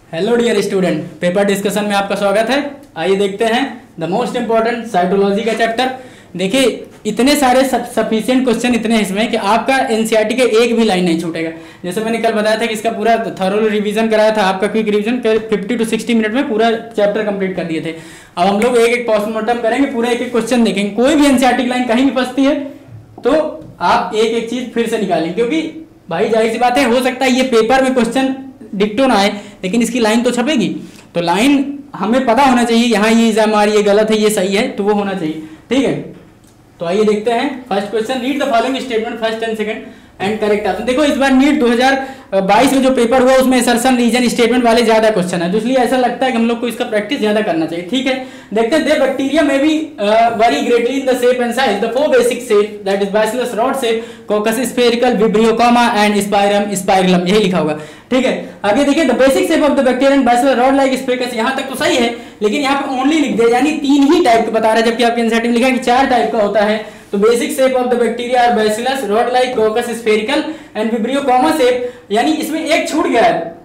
Hello dear student, paper discussion में आपका स्वागत है। आइए देखते हैं द मोस्ट इंपॉर्टेंट साइटोलॉजी का चैप्टर। देखिए इतने सारे सफिशिएंट क्वेश्चन इतने इसमें कि आपका एनसीईआरटी के एक भी लाइन नहीं छूटेगा। जैसे मैंने कल बताया था कि इसका पूरा थॉरो रिवीजन कराया था, आपका क्विक रिवीजन 50 to 60 मिनट में पूरा चैप्टर कंप्लीट कर दिए थे। अब हम लोग एक एक पोस्टमार्टम करेंगे, पूरा एक एक क्वेश्चन देखेंगे। कोई भी एनसीईआरटी की लाइन कहीं भी फंसती है तो आप एक एक चीज फिर से निकालेंगे, क्योंकि भाई जाहिर सी बात है, हो सकता है ये पेपर में क्वेश्चन डिक्टो ना आए लेकिन इसकी लाइन तो छपेगी। तो लाइन हमें पता होना चाहिए, यहाँ ये एग्जाम आ रही है, गलत है, ये सही है, तो वो होना चाहिए। ठीक है, तो आइए देखते हैं first question. Read the following statement first and second and correct answer. देखो इस बार नीट 2022 में जो पेपर हुआ उसमें असर्शन रीजन स्टेटमेंट वाले ज्यादा क्वेश्चन है, तो इसलिए ऐसा लगता है कि हम लोग को इसका प्रैक्टिस ज्यादा करना चाहिए। ठीक है, देखते हैं। बैक्टीरिया में भी very greatly in the shape and size the four basic shape that is bacillus rod shape, coccus spherical, vibrio comma and spirum spirillum, यही लिखा होगा। ठीक है, आगे देखिए the basic shape of the bacteria bacillus rod like spherical, यहां तक तो सही है, लेकिन यहाँ पे ओनली लिख दिया, यानी 3 ही टाइप का बता रहा है, जबकि आपके एनसीईआरटी में लिखा है कि 4 टाइप का होता है। तो basic shape of the bacteria are bacillus rod like coccus spherical and vibrio comma shape, यानी इसमें एक छूट गया है,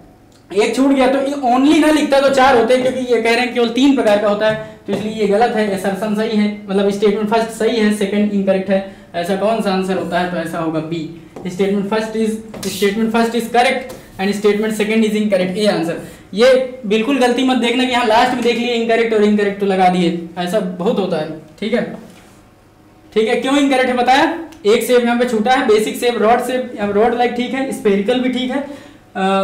एक छूट गया, तो ये ओनली ना लिखता तो 4 होते, क्योंकि ये कह रहे हैं केवल 3 प्रकार का होता है, तो इसलिए ये गलत है। असर्शन सही है, मतलब स्टेटमेंट फर्स्ट सही है, सेकंड इनकरेक्ट है। ऐसा कौन सा आंसर होता है? तो ऐसा होगा B, statement first is correct and statement second is incorrect, A answer. ये बिल्कुल गलती मत देखना कि यहाँ लास्ट में देख लिए इनकरेक्ट और इनकरेक्ट तो लगा दिए, ऐसा बहुत होता है। ठीक है, ठीक है, क्यों इनकरेक्ट है बताया? एक शेप यहाँ पे छूटा है, बेसिक शेप रॉड लाइक ठीक है, स्फेरिकल भी ठीक है,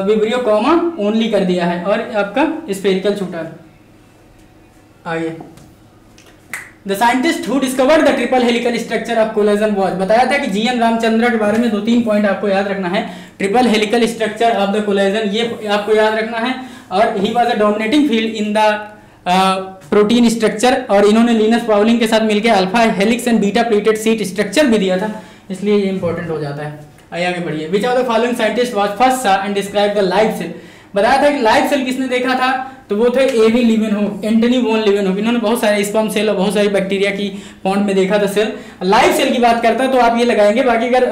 विब्रियो कॉमा ओनली कर दिया है और आपका स्फेरिकल छूटा है। आगे the scientist who discovered the triple helical structure of collagen was, बताया था कि जीएन रामचंद्र के बारे में 2-3 पॉइंट आपको याद रखना है। Triple helical structure of the collagen, ये आपको याद रखना है। और he was a dominating field in the protein structure, और इन्होंने लिनस पाउलिंग के साथ मिलकर alpha helix and beta pleated seat structure भी दिया था, इसलिए ये इंपॉर्टेंट हो जाता है। आगे बढ़िए। Which of the following scientist was first saw and describe the live cell, बताया था कि लाइव सेल किसने देखा था, तो वो थे एवी लीवेनहुक, एंटनी वॉन लीवेनहुक। इन्होंने बहुत सारे स्पर्म सेल और बहुत सारी बैक्टीरिया की पॉन्ड में देखा था सेल। लाइव सेल की बात करता है तो आप ये लगाएंगे, बाकी अगर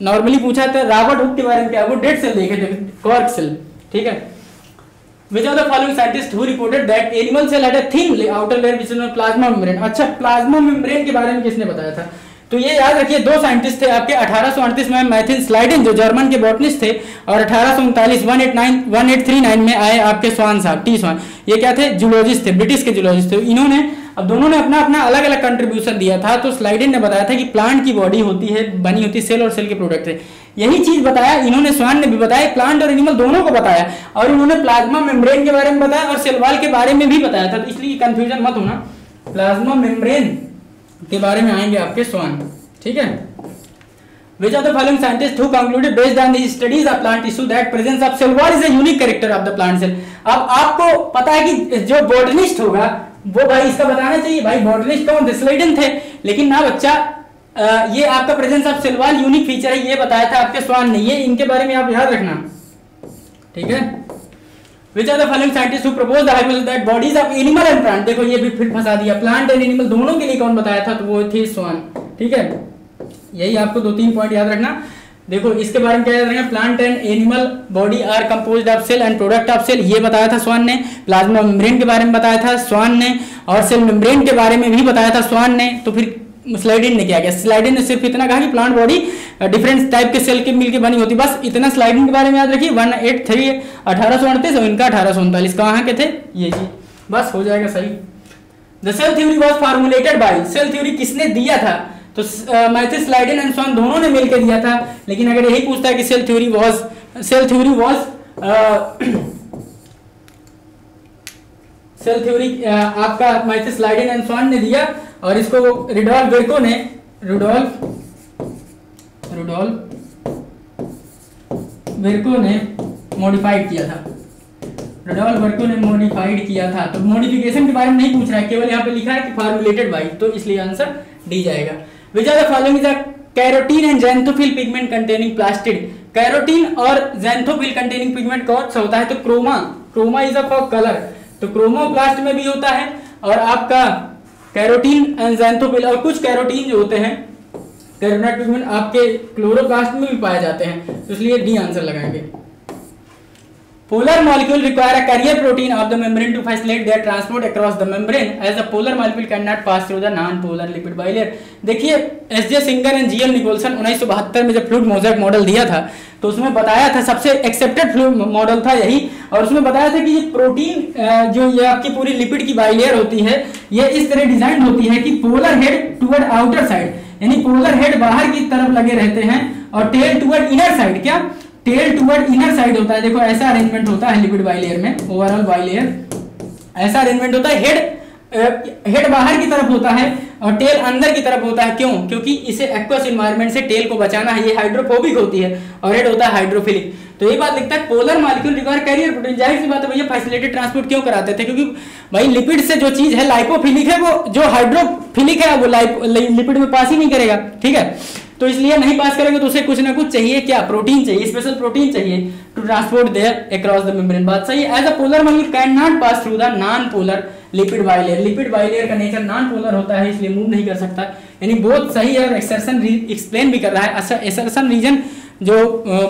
नॉर्मली पूछा तो रॉबर्ट हुक के बारे में क्या, वो डेड सेल देखे थे, कॉर्क सेल। ठीक है, which of the following scientists who reported that animal cell had a thin outer layer which is known plasma membrane। अच्छा, प्लाज्मा मेम्ब्रेन के बारे में किसने बताया था? तो ये याद रखिए, 2 साइंटिस्ट थे आपके। 1838 में मैथिन स्लाइडेन जो जर्मन के बॉटनिस्ट थे, और 1839 में आए आपके स्वान साहब, टी स्वान। ये क्या थे? जूलॉजिस्ट थे, ब्रिटिश के जूलॉजिस्ट थे। इन्होंने, अब दोनों ने अपना अपना अलग अलग कंट्रीब्यूशन दिया था। तो स्लाइडेन ने बताया था कि प्लांट की बॉडी होती है, बनी होती है सेल और सेल के प्रोडक्ट से, यही चीज बताया इन्होंने। स्वान ने भी बताया, प्लांट और एनिमल दोनों को बताया, और इन्होंने प्लाज्मा मेम्ब्रेन के बारे में बताया और सेल वॉल के बारे में भी बताया था, तो इसलिए कंफ्यूजन मत होना। प्लाज्मा मेम्ब्रेन के बारे में आएंगे आपके स्वान। ठीक है, which of the following scientists who concluded based on the studies of plant tissue that presence of cell wall is a unique character of the plant cell। अब आपको पता है कि जो बॉटनिस्ट होगा वो भाई इसका बताना चाहिए। भाई बॉटनिस्ट कौन थे? स्लाइडेन थे, लेकिन ना बच्चा ये आपका presence of cell wall unique feature है, ये बताया था आपके स्वान ने। ये इनके बारे में आप याद रखना। ठीक है, which of the following scientists who proposed the hypothesis that bodies of animal and plant, देखो ये भी फिर फंसा दिया, प्लांट एंड एनिमल दोनों के लिए कौन बताया था? तो वो थे स्वान। ठीक है, यही आपको 2-3 पॉइंट याद रखना। देखो इसके बारे में क्या याद रखना? Plant and animal body are composed of cell and product of cell, ये बताया था स्वान ने। प्लाज्मा मेम्ब्रेन के बारे में बताया था स्वान ने, और सेल मेम्ब्रेन के बारे में भी बताया था स्वान ने। तो फिर स्लाइडेन ने क्या किया? स्लाइडेन ने सिर्फ इतना कहा कि प्लांट बॉडी डिफरेंट टाइप के सेल के मिलकर बनी होती, बस इतना स्लाइडेन के बारे में याद रखिए। 1838 और इनका 1839, कहाँ के थे? ये जी, बस हो जाएगा सही। The cell theory was formulated by, cell theory किसने दिया था? तो मैथिस स्लाइडेन एंड स्वान दोनों ने मिलकर दिया था। लेकिन अगर यही पूछता है कि सेल थ्योरी आपका मैथिस स्लाइडेन एंड स्वान ने दिया, और इसको रुडोल्फ वेर्को ने मॉडिफाइड किया था। रुडोल्फ वेर्को ने मॉडिफाइड किया था। तो मॉडिफिकेशन के बारे में नहीं पूछ रहा है, केवल यहाँ पे लिखा है कि फॉर्मुलेटेड बाय, तो इसलिए आंसर डी जाएगा। Which of the following is a carotene and xanthophyll pigment containing plastid. Carotene और ज़ैंथोफिल कंटेनिंग पिगमेंट कौन सा होता है? तो chroma is a for colour, तो क्रोमोप्लास्ट में भी होता है, और आपका कैरोटीन एंड ज़ैंथोफिल, और कुछ कैरोटीन जो होते हैं कैरोटीन पिगमेंट आपके क्लोरोप्लास्ट में भी पाए जाते हैं, तो इसलिए डी आंसर लगाएंगे। polar molecule require a carrier protein of the membrane to facilitate their transport across the membrane as the polar molecule cannot pass through the non-polar lipid bilayer। देखिए S J Singer and GL Nicolson 1972 में जब fluid mosaic model दिया था तो उसमें बताया था, सबसे एक्सेप्टेड फ्लूइड मॉडल था यही, और उसमें बताया था कि ये प्रोटीन जो ये आपकी पूरी लिपिड की बाइलेयर होती है ये इस तरह डिजाइन होती है कि polar head toward outer side, यानी पोलर हेड बाहर की तरफ लगे रहते हैं और टेल टुवर्ड इनर साइड, क्या टेल टुवर्ड इनर साइड होता है। देखो ऐसा अरेंजमेंट होता है लिपिड बाइलेयर में, ओवरऑल बाइलेयर ऐसा अरेंजमेंट होता है। हेड बाहर की तरफ होता है और टेल अंदर की तरफ होता है। क्यों? क्योंकि इसे एक्वस एनवायरनमेंट से टेल को बचाना है। ये हाइड्रोफोबिक होती है और हेड होता है हाइड्रोफिलिक। तो ये बात लिखता है polar molecule require carrier protein. जाहिर सी बात है भैया फैसिलिटेड ट्रांसपोर्ट क्यों कराते थे? क्योंकि भाई लिपिड से जो चीज है लाइपोफिलिक है, वो जो हाइड्रोफिलिक है वो लिपिड में पास ही नहीं करेगा, ठीक है। तो इसलिए नहीं पास करेंगे तो उसे कुछ ना कुछ चाहिए, क्या प्रोटीन चाहिए, स्पेशल प्रोटीन चाहिए to transport their across the membrane. बात सही है। As a polar molecule can not pass through the non polar lipid bilayer. Lipid bilayer का नेचर नॉन पोलर होता है इसलिए मूव नहीं कर सकता, यानी बहुत सही है। और एक्सर्शन एक्सप्लेन भी कर रहा है। अच्छा एक्सर्शन रीजन जो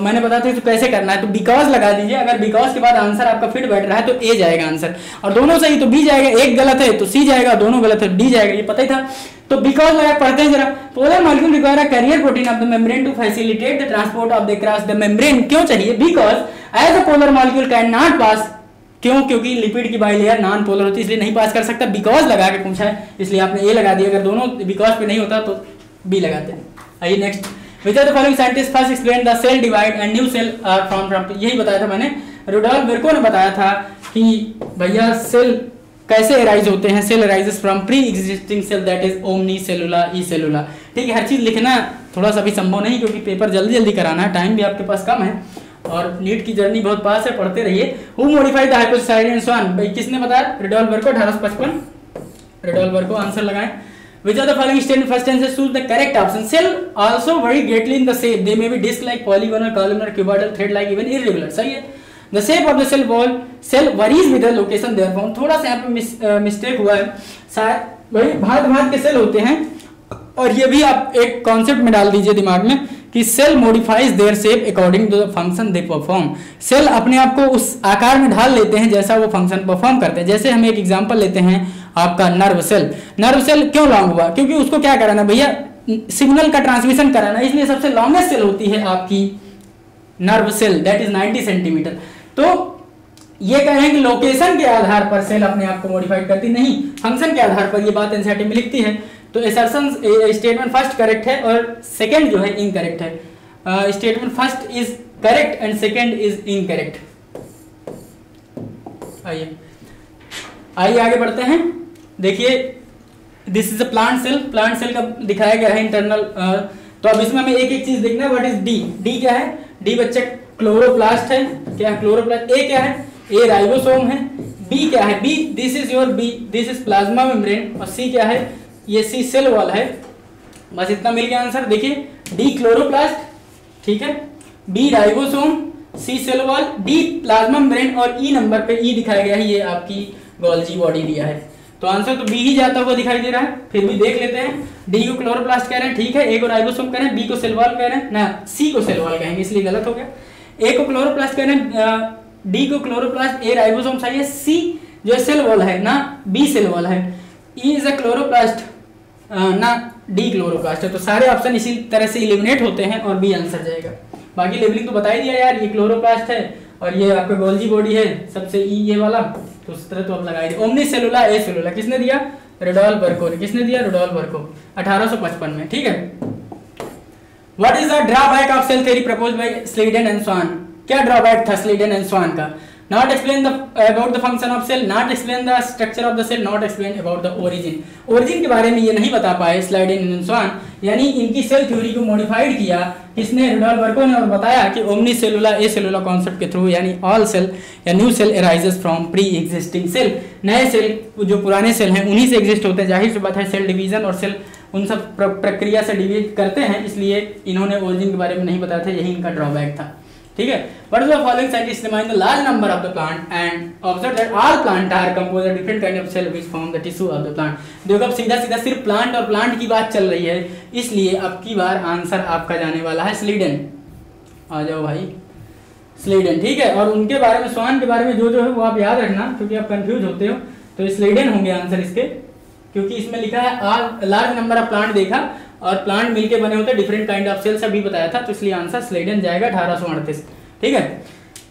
मैंने बताया था तो कैसे करना है, तो बिकॉज लगा दीजिए। अगर बिकॉज के बाद आंसर आपका फिट बैठ रहा है तो ए जाएगा आंसर, और दोनों सही तो बी जाएगा, एक गलत है तो सी जाएगा, दोनों गलत है डी जाएगा, ये पता ही था। तो बिकॉज लगा, पढ़ते हैं जरा। Polar molecule require a carrier protein of the membrane to facilitate the transport of the cross the membrane. क्यों चाहिए? Because as a polar molecule can not pass. क्यों? क्योंकि लिपिड की बाइलेयर नॉन पोलर होती है इसलिए नहीं पास कर सकता। बिकॉज लगा के पूछा है इसलिए आपने ए लगा दिया। अगर दोनों बिकॉज पे नहीं होता तो बी लगाते हैं। आइए next. Which of the following scientists first explained the cell divide and new cell are formed from? यही बताया था मैंने। रुडोल्फ विर्को ने बताया था कि भैया सेल कैसे एराइज होते हैं। Cell arises from pre existing cell that is ओमनी सेलुला ई सेलुला। ठीक है, हर चीज लिखना थोड़ा सा भी संभव नहीं क्योंकि पेपर जल्दी जल्दी कराना है, टाइम भी आपके पास कम है और नीट की जर्नी बहुत पास है, पढ़ते रहिए। Who modified the hypothesis and so on. भाई किसने बताया? रुडोल्फ विर्को 1855। रुडोल्फ विर्को आंसर लगाएं। Which of the following statement first answer choose the correct option? Cell also vary greatly in the shape. They may be disc-like, polygonal, columnar, cuboidal, thread-like, even irregular. सही है। The shape of the cell wall cell varies with the location they are found. थोड़ा सा यहाँ पे mistake हुआ है शायद। वही भांत के सेल होते हैं और ये भी आप एक कॉन्सेप्ट में डाल दीजिए दिमाग में कि cell modifies their shape according to the function they perform. Cell अपने आप को उस आकार में ढाल लेते हैं जैसा वो फंक्शन परफॉर्म करते हैं। जैसे हम एक एग्जांपल लेते हैं आपका नर्व सेल। नर्व सेल क्यों लॉन्ग हुआ? क्योंकि उसको क्या कराना भैया, सिग्नल का ट्रांसमिशन कराना, इसलिए सबसे लॉन्गेस्ट सेल होती है आपकी nerve cell that is 90 centimetre. तो ये कह रहे हैं कि लोकेशन के आधार पर सेल अपने आप को मॉडिफाइड करती नहीं, फंक्शन के आधार पर। ये बात एनसीईआरटी में लिखती है। तो असर्शन स्टेटमेंट फर्स्ट करेक्ट है और सेकंड जो है इनकरेक्ट है। Statement first is correct and second is incorrect. आइए आगे बढ़ते हैं। देखिए this is a plant cell. Plant cell का दिखाया गया है इंटरनल। तो अब इसमें हमें एक एक चीज देखना है। What is D? डी क्या है? डी बच्चे क्लोरोप्लास्ट है। क्या है क्लोरोप्लास्ट? ए क्या है? ए राइबोसोम है। बी क्या है? B this is your B, this is plasma membrane. और सी क्या है? ये सी सेल वॉल है। बस इतना मिल गया आंसर। देखिए डी क्लोरोप्लास्ट, ठीक है, B ribosome, C cell wall, D plasma membrane और ई नंबर पे ई दिखाया गया है, ये आपकी गोल्जी बॉडी दिया है। तो आंसर तो बी ही जाता हुआ दिखाई दे रहा है। फिर भी देख लेते हैं। डी को क्लोरोप्लास्ट कह रहे हैं, ठीक है। ए को राइबोसोम कह रहे हैं, बी को सेल वॉल कह रहे हैं ना, सी को सेल वॉल कहेंगे इसलिए गलत हो गया। ए को क्लोरोप्लास्ट कह रहे हैं, डी को क्लोरोप्लास्ट, ए राइबोसोम सही है, सी जो सेल वॉल है ना, बी सेल वॉल है, ई इज अ क्लोरोप्लास्ट ना, डी क्लोरोप्लास्ट है। तो सारे ऑप्शन इसी तरह से इलिमिनेट होते हैं और बी आंसर जाएगा। बाकी लेबलिंग तो बता ही दिया यार, ये क्लोरोप्लास्ट है और ये आपका गोल्जी बॉडी है सबसे ई ये वाला, तो उस तरह तो आप लगाई दिए। ओमनी सेलुला ए सेलुला किसने दिया? रुडोल्फ विर्को ने। किसने दिया? रुडोल्फ विर्को 1855 में, ठीक है। What is the drawback of cell theory proposed by Schleiden and Schwann? क्या ड्रॉबैक था स्लीडन एंड स्वान का? Not explain about the function of cell, not explain the structure of the cell, not explain about the origin. Origin के बारे में ये नहीं बता पाए स्लाइडन एंड स्वान, यानी इनकी सेल थ्योरी को मॉडिफाइड किया किसने? रुडोल्फ विर्को ने, और बताया कि omnis cellula e cellula concept के थ्रू, यानी ऑल सेल या new cell arises from pre existing cell. नए सेल जो पुराने सेल हैं उन्हीं से एग्जिस्ट होते हैं। जाहिर सी बात है सेल डिवीजन और सेल उन सब प्रक्रिया से डिवीज करते हैं, इसलिए इन्होंने ओरिजिन के बारे में नहीं बताया था, यही इनका ड्रॉबैक था, ठीक है। What is the following scientists remind the large number of the plant and observe that all plant are composed of different kind of cell which form the tissue of the plant. देखो अब सीधा सीधा सिर्फ plant और plant की बात चल रही है, इसलिए अब की बार आंसर आपका जाने वाला है स्लीडन। आ जाओ भाई, स्लेडन, ठीक है। और उनके बारे में, स्वान के बारे में जो जो है वो आप याद रखना, क्योंकि आप कंफ्यूज होते हो। तो स्लेडन होंगे आंसर इसके, क्योंकि इसमें लिखा है लार्ज नंबर ऑफ प्लांट देखा, और प्लांट मिलके बने होते डिफरेंट काइंड ऑफ सेल्स, अभी बताया था, तो इसलिए आंसर स्लेडन जाएगा 1838, ठीक है।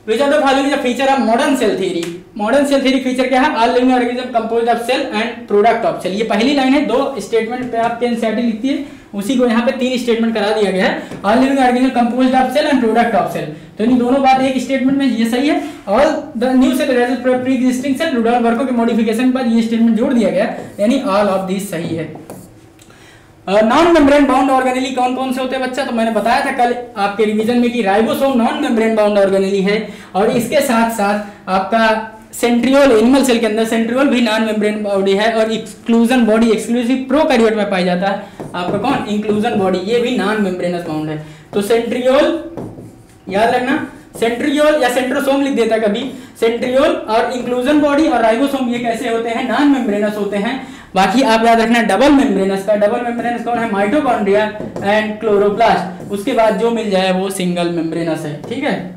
Which are the following feature of modern cell theory. Modern cell theory feature क्या है? All living organism composed of cell and product of cell. ये पहली लाइन है, 2 स्टेटमेंट पे आपके एनसीईआरटी लिखती है, उसी को यहाँ पे 3 स्टेटमेंट करा दिया गया है। All living organism composed of cell and product of cell, तो इन दोनों बात एक स्टेटमेंट में, ये सही है। All the new cell result pre existing cell, Rudolf Virchow के मॉडिफिकेशन के बाद ये स्टेटमेंट जोड़ दिया गया, यानी ऑल ऑफ दिस सही है। नॉन मेम्ब्रेन बाउंड ऑर्गेनेली कौन कौन से होते हैं बच्चा? तो मैंने बताया था कल आपके रिवीजन में कि ribosome non membrane bound organelle है, और इसके साथ साथ आपका सेंट्रियोल, एनिमल सेल के अंदर सेंट्रियोल भी नॉन मेम्ब्रेन बॉडी है, और एक्सक्लूजन बॉडी एक्सक्लूसिव प्रोकैरियोट में पाया जाता है आपका कौन? इंक्लूजन बॉडी, ये भी नॉन मेम्ब्रेनस बाउंड है। तो सेंट्रियोल याद रखना, सेंट्रियोल या सेंट्रोसोम लिख देता कभी, सेंट्रियोल और इंक्लूजन बॉडी और राइबोसोम ये कैसे होते हैं? नॉन मेम्ब्रेनस होते हैं। बाकी आप याद रखना डबल मेम्ब्रेनस का, डबल मेम्ब्रेनस कौन है? माइटोकॉन्ड्रिया एंड क्लोरोप्लास्ट, उसके बाद जो मिल जाए वो सिंगल मेम्ब्रेनस है, ठीक है।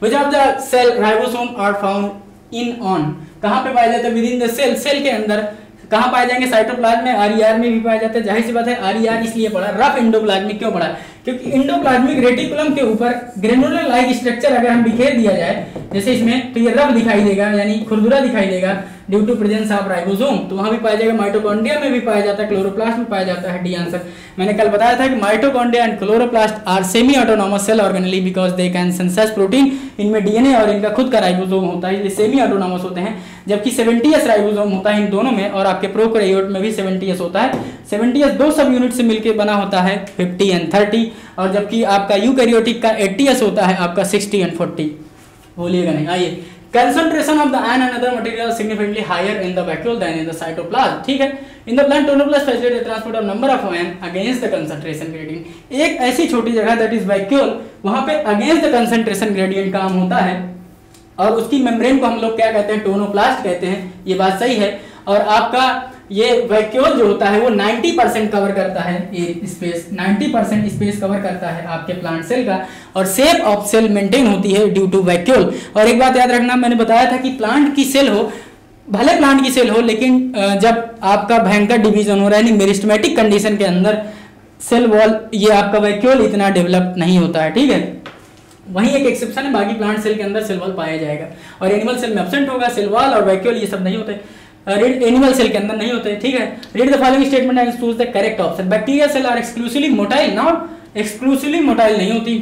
Which of the cell ribosome are found in on, कहाँ पे पाया जाता है? Within the cell, cell के अंदर कहाँ पाए जाएंगे? साइटोप्लाज्म में, आरईआर में भी पाया जाता है। जाहिर सी बात है आरईआर इसलिए पढ़ा, रफ एंडोप्लाज्मिक क्यों पढ़ा? क्योंकि एंडोप्लाज्मिक रेटिकुलम के ऊपर ग्रेनुलर लाइक स्ट्रक्चर अगर हम बिखेर दिया जाए जैसे इसमें, तो ये रफ दिखाई देगा, यानी खुरदुरा दिखाई देगा due to presence of ribosome. तो वहां भी पाया जाएगा, माइटोकॉन्ड्रिया में भी पाया जाता है, क्लोरोप्लास्ट में पाया जाता है। D answer. मैंने कल बताया था कि mitochondria and chloroplast are semi autonomous cell organelle because they can synthesize protein. इनमें डीएनए और इनका खुद का राइबोसोम होता है, ये सेमी ऑटोनॉमस होते हैं। जबकि 70s राइबोसोम होता है इन दोनों में, और आपके प्रोकैरियोट में भी 70s होता है। 70s 2 सब यूनिट से मिलकर बना होता है, 50 एंड 30, और जबकि आपका यूकैरियोटिक का 80s होता है आपका 60 एंड 40। बोलिएगा नहीं। आइए, concentration of the and another material significantly higher in the vacuole than in the cytoplasm, ठीक है। in the plant chloroplast facilitate the transport of number of ion against the concentration gradient। एक ऐसी छोटी जगह that is vacuole, वहां पे against the concentration gradient काम होता है, और उसकी मेम्ब्रेन को हम लोग क्या कहते हैं? टोनोप्लास्ट कहते हैं। ये बात सही है। और आपका ये वैक्यूल जो होता है वो 90% कवर करता है, ये स्पेस 90% स्पेस कवर करता है आपके प्लांट सेल का, और शेप ऑफ सेल मेंटेन होती है ड्यू टू वैक्यूल। और एक बात याद रखना, मैंने बताया था कि प्लांट की सेल हो, भले प्लांट की सेल हो, लेकिन जब आपका भयंकर डिवीजन हो रहा है मेरिस्टेमेटिक कंडीशन के अंदर, सेल वॉल ये आपका वैक्यूल इतना डेवलप नहीं होता है, ठीक है। वही एक एक्सेप्शन है, बाकी प्लांट सेल के अंदर सेल वॉल पाया जाएगा, और एनिमल सेल में एब्सेंट होगा सेल वॉल और वैक्यूल, ये सब नहीं होते, एनिमल सेल के अंदर नहीं होते, ठीक है। Read the following statement and choose the correct option. Bacteria cell are exclusively motile, not exclusively motile नहीं होती,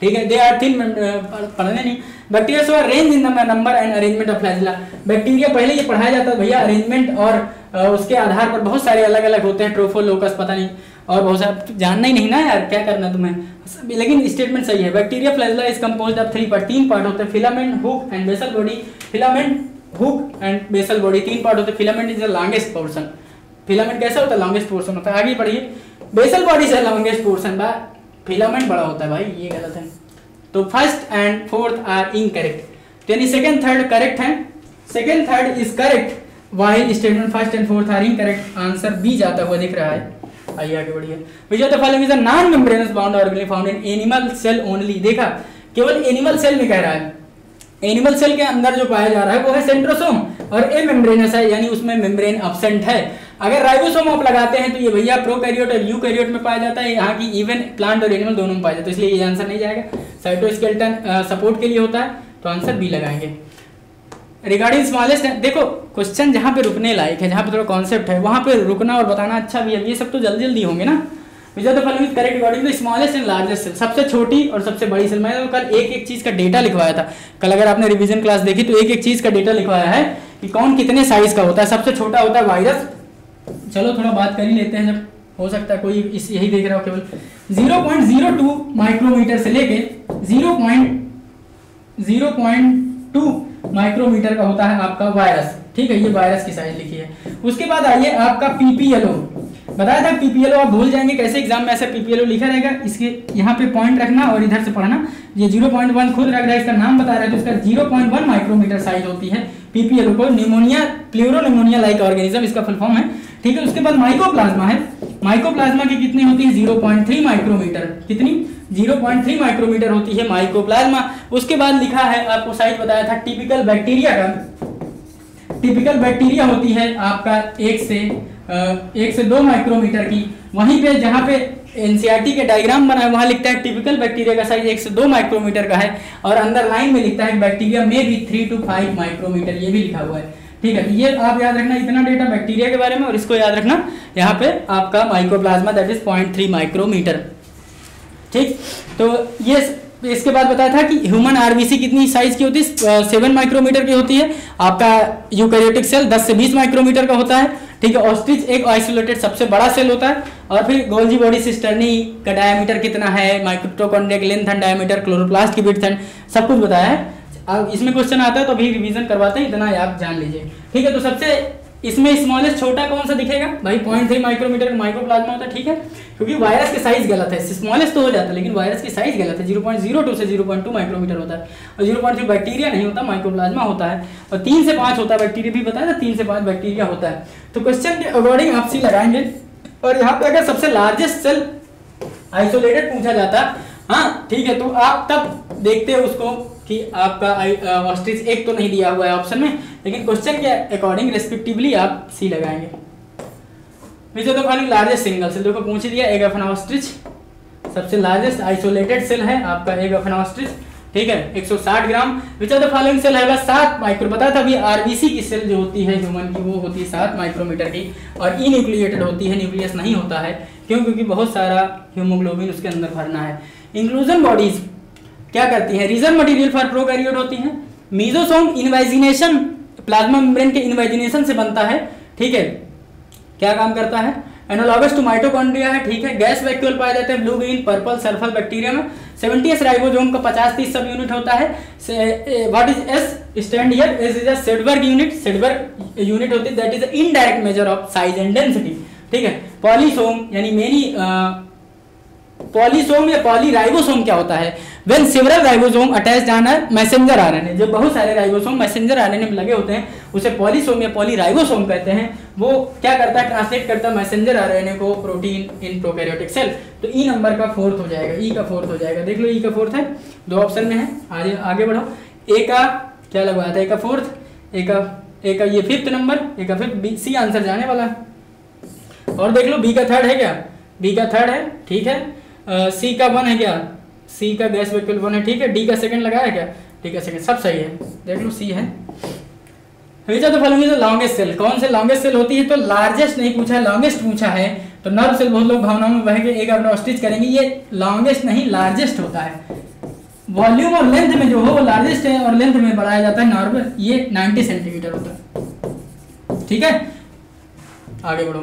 ठीक है। दे आर थिन, पढ़ने नहीं। Bacteria cell range in the number and arrangement of flagella. Bacteria पहले ये पढ़ाया जाता है भैया, अरेंजमेंट और उसके आधार पर बहुत सारे अलग अलग होते हैं, ट्रोफोलोकस पता नहीं, और बहुत सारा जानना ही नहीं ना यार, क्या करना तुम्हें, लेकिन स्टेटमेंट सही है। Bacteria flagella is composed of 3 part, 3 part होते हैं, filament, hook and basal body. Filament, hook and basal body 3 part होते हैं। Filament is the longest portion. Filament कैसा होता है? लॉन्गेस्ट पोर्शन होता है। आगे पढ़िए, बेसल बॉडी से लॉन्गेस्ट पोर्शन, फिलामेंट बड़ा होता है भाई, ये गलत है। तो first and fourth are incorrect, यानी सेकंड थर्ड करेक्ट है, second third is correct, while statement first and fourth are incorrect. Answer B जाता हुआ दिख रहा है। आइए आगे बढ़िए। Which of the following is a non membranous bound organelle found in animal cell only. देखा, केवल एनिमल सेल में कह रहा है, एनिमल सेल के अंदर जो पाया जा रहा है वो है सेंट्रोसोम, और ए मेम्ब्रेनस है, यानी उसमें मेम्ब्रेन एब्सेंट है। अगर राइबोसोम आप लगाते हैं तो ये भैया प्रोकैरियोट और यूकैरियोट में पाया जाता है, यहाँ की इवन प्लांट और एनिमल दोनों में पाया जाता है, इसलिए ये आंसर नहीं जाएगा। साइटोस्केलेटन सपोर्ट के लिए होता है, तो आंसर बी लगाएंगे। रिगार्डिंग स्मॉलेस्ट, देखो क्वेश्चन जहाँ पे रुकने लायक है, जहाँ पे थोड़ा कॉन्सेप्ट है, वहाँ पे रुकना और बताना अच्छा भी है। ये सब तो जल्दी जल्दी होंगे ना। Which are the following correct according to smallest and largest cell. सबसे छोटी और सबसे बड़ी सेल। मैंने तो कल एक एक चीज का डेटा लिखवाया था, कल अगर आपने रिवीजन क्लास देखी तो एक एक चीज का डेटा लिखवाया है कि कौन कितने साइज का होता है। सबसे छोटा होता है वायरस। चलो थोड़ा बात कर ही लेते हैं, जब हो सकता है कोई इस यही देख रहा हो। केवल 0.02 माइक्रोमीटर से लेके 0.02 माइक्रोमीटर का होता है आपका वायरस, ठीक है। ये वायरस की साइज लिखी है। उसके बाद आइए आपका पीपीएलओ। बताया था पीपीएलओ आप भूल जाएंगे कैसे, एग्जाम में ऐसे पीपीएलओ लिखा रहेगा, इसके यहाँ पे पॉइंट रखना और इधर से पढ़ना। ये 0.1 खुद रख रहा है, इसका नाम बता रहा है, तो इसका 0.1 माइक्रोमीटर साइज होती है पीपीएलओ को। निमोनिया, प्लूरोनिमोनिया लाइक ऑर्गेनिज्म इसका फुल फॉर्म है। ठीक है। उसके बाद माइकोप्लाज्मा है, माइकोप्लाज्मा की कितनी होती है 0.3 माइक्रोमीटर, कितनी 0.3 माइक्रोमीटर होती है माइकोप्लाज्मा। उसके बाद लिखा है आपको साइज बताया था टिपिकल बैक्टीरिया का, टिपिकल बैक्टीरिया होती है आपका 1 से 2 माइक्रोमीटर की। वहीं पे जहाँ पे एनसीईआरटी के डायग्राम बना है वहां लिखता है टिपिकल बैक्टीरिया का साइज 1 से 2 माइक्रोमीटर का है, और अंदर लाइन में लिखता है बैक्टीरिया में भी 3 to 5 माइक्रोमीटर, ये भी लिखा हुआ है। ठीक है, ये आप याद रखना, इतना डेटा बैक्टीरिया के बारे में, और इसको याद रखना यहाँ पे आपका माइकोप्लाज्मा दैट इज 0.3 माइक्रोमीटर। ठीक, तो ये इसके बाद बताया था कि ह्यूमन आरबीसी कितनी साइज की होती है 7 माइक्रोमीटर की होती है। आपका यूकैरियोटिक सेल 10 से 20 माइक्रोमीटर का होता है। ठीक है, ऑस्ट्रिच एक आइसोलेटेड सबसे बड़ा सेल होता है। और फिर गोल्जी बॉडी सिस्टर्नी का डायमीटर कितना है, माइटोकॉन्ड्रिया की लेंथ एंड डायमीटर, क्लोरोप्लास्ट की विड्थ एंड सब कुछ बताया है। अब इसमें क्वेश्चन आता है तो अभी रिवीजन करवाते हैं, इतना आप जान लीजिए। ठीक है, तो सबसे इसमें स्मॉलेस्ट छोटा कौन सा दिखेगा भाई 0.3 माइक्रोमीटर का माइकोप्लाज्मा होता है। ठीक है, क्योंकि वायरस की साइज गलत है, स्मॉलेस्ट तो हो जाता है लेकिन वायरस की साइज गलत है, 0.02 से 0.2 माइक्रोमीटर होता है, और 0.3 बैक्टीरिया नहीं होता, माइकोप्लाज्मा होता है। और 3 से 5 होता है बैक्टीरिया, भी बताया था 3 से 5 बैक्टीरिया होता है। तो क्वेश्चन के अकॉर्डिंग आप सी लगाएंगे। और यहाँ पे अगर सबसे लार्जेस्ट सेल आइसोलेटेड पूछा जाता, हाँ ठीक है, तो आप तब देखते हो उसको कि आपका ऑस्ट्रिच एक तो नहीं दिया हुआ है ऑप्शन में, लेकिन क्वेश्चन के अकॉर्डिंग रेस्पेक्टिवली आप सी लगाएंगे। Which of the following largest single cell, देखो पूछ दिया, एग ऑफ एन ऑस्ट्रिच सबसे लार्जेस्ट आइसोलेटेड सेल है आपका एग ऑफ एन ऑस्ट्रिच। ठीक है, 160 gram. Which of the following cell है 7 माइक्रो, बताया था अभी आरबीसी की सेल जो होती है ह्यूमन की वो होती है 7 माइक्रोमीटर की, और इन्यूक्लिएटेड होती है, न्यूक्लियस नहीं होता है। क्यों? क्योंकि बहुत सारा हीमोग्लोबिन उसके अंदर भरना है। इंक्लूजन बॉडीज क्या करती है, रीजन मटेरियल फॉर प्रोकैरियोट होती है। मीजोसोम इनवेजिनेशन, प्लाज्मा मेम्ब्रेन के इनवेजिनेशन से बनता है। ठीक है, क्या काम करता है, एनालॉगस टू माइटोकॉन्ड्रिया है। ठीक है, गैस वैक्यूल पाए जाते हैं blue green purple sulphur bacteria में। 70s राइबोसोम का 50-30 सब यूनिट होता है। What is S stand here, S is a Svedberg unit, Svedberg unit होती है that is the indirect measure of size and density. ठीक है, पॉलीसोम यानी many polysome या पॉलीराइबोसोम क्या होता है, when several ribosome attached on a messenger RNA, जब बहुत सारे राइबोसोम मैसेंजर आरएनए में लगे होते हैं उसे पॉलीसोम या पॉलीराइबोसोम कहते हैं। वो क्या करता है, ट्रांसलेट करता है मैसेंजर आरएनए को प्रोटीन इन प्रोकैरियोटिक सेल। तो ई नंबर का 4th हो जाएगा, ई का 4th हो जाएगा। देख लो ई का 4th है, 2 ऑप्शन में है, आगे बढ़ो। ए का क्या लगवाया था, ए का 4th, ए का ये 5th नंबर, ए का 5th, सी आंसर जाने वाला है। और देख लो बी का 3rd है क्या, बी का 3rd है। ठीक है, सी का 1 है क्या, सी का गैस वैक्यूल 1 है। ठीक है, डी का 2nd लगाया क्या, डी का 2nd, सब सही है। देख लो सी है। Which of the following is the longest cell, कौन से लॉन्गेस्ट सेल होती है, तो लार्जेस्ट नहीं पूछा है, लॉन्गेस्ट पूछा है। तो नर्व सेल बहुत लोग भावनाओं में बह के एक अपना ऑस्ट्रिच करेंगे, ये लॉन्गेस्ट नहीं लार्जेस्ट होता है। वॉल्यूम और लेंथ में जो हो वो लार्जेस्ट है, और लेंथ में बढ़ाया जाता है नॉर्मल, ये 90 सेंटीमीटर होता है। ठीक है, आगे बढ़ो।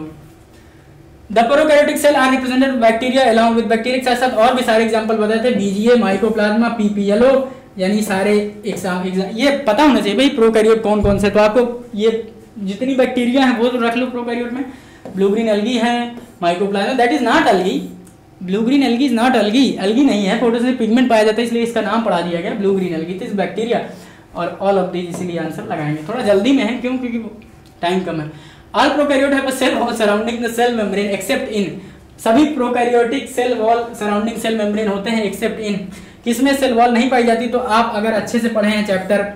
The prokaryotic cell are represented bacteria along with bacteria, साथ साथ और भी सारे एग्जांपल बताए थे, बीजीए, माइकोप्लाज्मा, पीपीएलओ, यानी सारे एग्जाम ये पता होना चाहिए भाई प्रोकैरियोट कौन कौन से। तो आपको ये जितनी बैक्टीरिया है वो तो रख लो प्रोकैरियोट में। ब्लू ग्रीन एल्गी है, mycoplasma that is not algae, blue green algae is not algae, algae नहीं है, फोटोसिंथेसिस पिगमेंट पाया जाता है इसलिए इसका नाम पढ़ा दिया गया blue green algae, this bacteria. और ऑल ऑफ दीज इसीलिए आंसर लगाएंगे, थोड़ा जल्दी में है क्यों, क्योंकि टाइम कम है। All prokaryote have a cell wall surrounding the cell membrane except in, सभी prokaryotic cell wall surrounding cell membrane होते हैं एक्सेप्ट इन, किसमें सेल वॉल नहीं पाई जाती। तो आप अगर अच्छे से पढ़े हैं chapter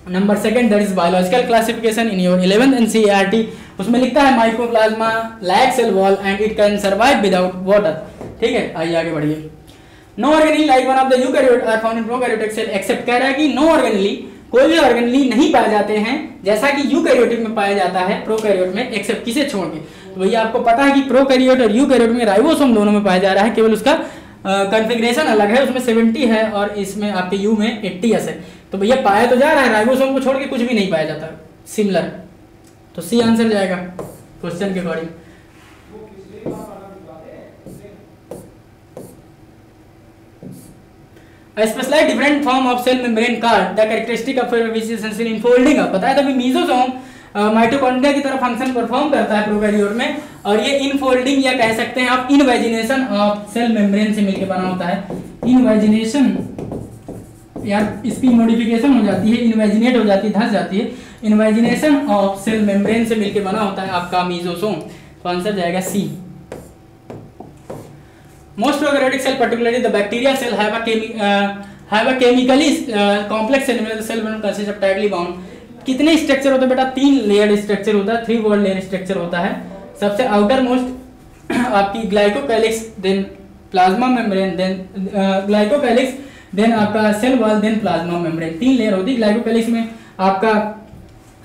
number 2 that is biological classification in your 11th NCERT, उसमें लिखता है mycoplasma lack cell wall and it can survive without water. ठीक है, आइए आगे बढ़िए। No organelle like one of the eukaryote are found in prokaryotic cell except, कह रहा है कि नो ऑर्गेनेली कोई भी ऑर्गेनेली नहीं पाए जाते हैं जैसा कि यूकैरियोटिक में पाया जाता है प्रोकैरियोट में, एक्सेप्ट किसे छोड़ के। तो भैया आपको पता है कि प्रोकैरियोट और यूकैरियोट में राइबोसोम दोनों में पाया जा रहा है, केवल उसका कॉन्फ़िगरेशन अलग है, उसमें 70 है और इसमें आपके यू में 80s है। तो भैया पाया तो जा रहा है, राइबोसोम को छोड़ के कुछ भी नहीं पाया जाता सिमिलर। तो सी आंसर जाएगा क्वेश्चन के according. A specialized different form of cell membrane called the characteristic of which is essential in folding up, बताया था भी मीजोसोम माइटोकॉन्ड्रिया की तरह फंक्शन परफॉर्म करता है प्रोकैरियोट में, और ये इनफोल्डिंग या कह सकते हैं आप इनवेजिनेशन ऑफ सेल मेम्ब्रेन से मिलकर बना होता है। इनवेजिनेशन यार इसकी मॉडिफिकेशन हो जाती है, इनवेजिनेट हो जाती है, धंस जाती है, इन्वेजिनेशन ऑफ सेल मेम्ब्रेन से मिलकर बना होता है आपका मीजोसोम। तो आंसर जाएगा C. Most prokaryotic cell particularly the bacteria cell have a chemically complex cell में cell consist of tightly bound. कितने स्ट्रक्चर होते हैं बेटा? 3 लेयर्ड स्ट्रक्चर होता है, 3 वॉल लेयर स्ट्रक्चर होता है। सबसे आउटर मोस्ट आपकी glycocalyx, then plasma membrane, then glycocalyx, then आपका cell wall, then plasma membrane. 3 layer होती है। ग्लाइकोकैलिक्स में आपका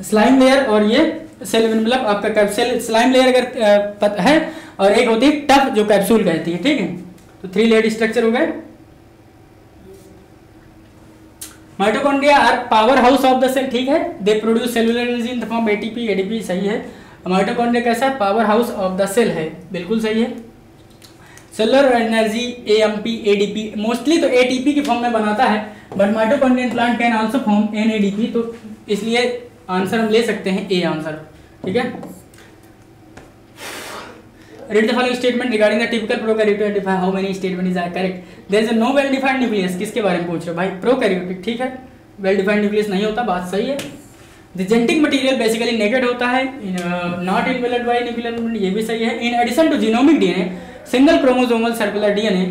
स्लाइम लेयर और ये सेल एनवेलप आपका कैप्सूल स्लाइम लेयर अगर है, और एक होती है टफ जो कैप्सूल कहती है, ठीक है। तो 3 लेयर स्ट्रक्चर हो गए। Mitochondria are power house of the cell, ठीक है। They produce cellular energy in the form ATP, ADP, सही है। माइटोकॉन्ड्रिया कैसा है? Power house of the cell है, बिल्कुल सही है। Cellular energy AMP, ADP, mostly तो एटीपी की फॉर्म में बनाता है, but mitochondrion plant can also form NADP, तो इसलिए आंसर हम ले सकते हैं ए आंसर, ठीक है। Read the following statement regarding the typical prokaryote, identify how many statement is correct. There is a no well defined nucleus, किसके बारे में पूछ रहे हो भाई? प्रोकैरियोटिक, ठीक है। वेल डिफाइंड न्यूक्लियस नहीं होता, बात सही है। The genetic material basically naked होता है, not enveloped by nuclear movement, ये भी सही है। In addition to genomic DNA, single chromosomal circular DNA,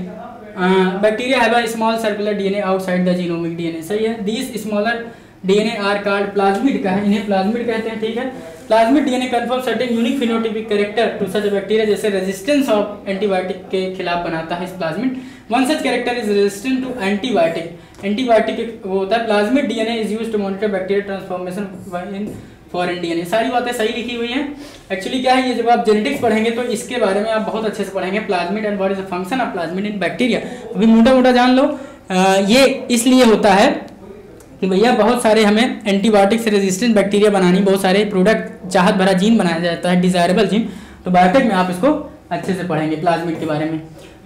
bacteria have a small circular DNA outside the genomic DNA, सही है। These smaller DNA are called plasmid, का है, इन्हें प्लाज्मिड कहते हैं, ठीक है। Plasmid DNA confirm certain unique phenotypic character to such bacteria, जैसे रेजिस्टेंस ऑफ एंटीबायोटिक के खिलाफ बनाता है इस plasmid. One such character is resistant to antibiotic, antibiotic वो होता है। Plasmid DNA is used to monitor bacteria transformation in foreign DNA. सारी बातें सही लिखी हुई हैं। एक्चुअली क्या है, ये जब आप जेनेटिक्स पढ़ेंगे तो इसके बारे में आप बहुत अच्छे से पढ़ेंगे, plasmid and what is the function of plasmid in bacteria. अभी मोटा मोटा जान लो। ये इसलिए होता है कि भैया बहुत सारे हमें एंटीबायोटिक से रेजिस्टेंट बैक्टीरिया बनानी, बहुत सारे प्रोडक्ट चाहत भरा जीन बनाया जाता है, डिजायरेबल जीन, तो बायोटेक में आप इसको अच्छे से पढ़ेंगे प्लाज्मिड के बारे में।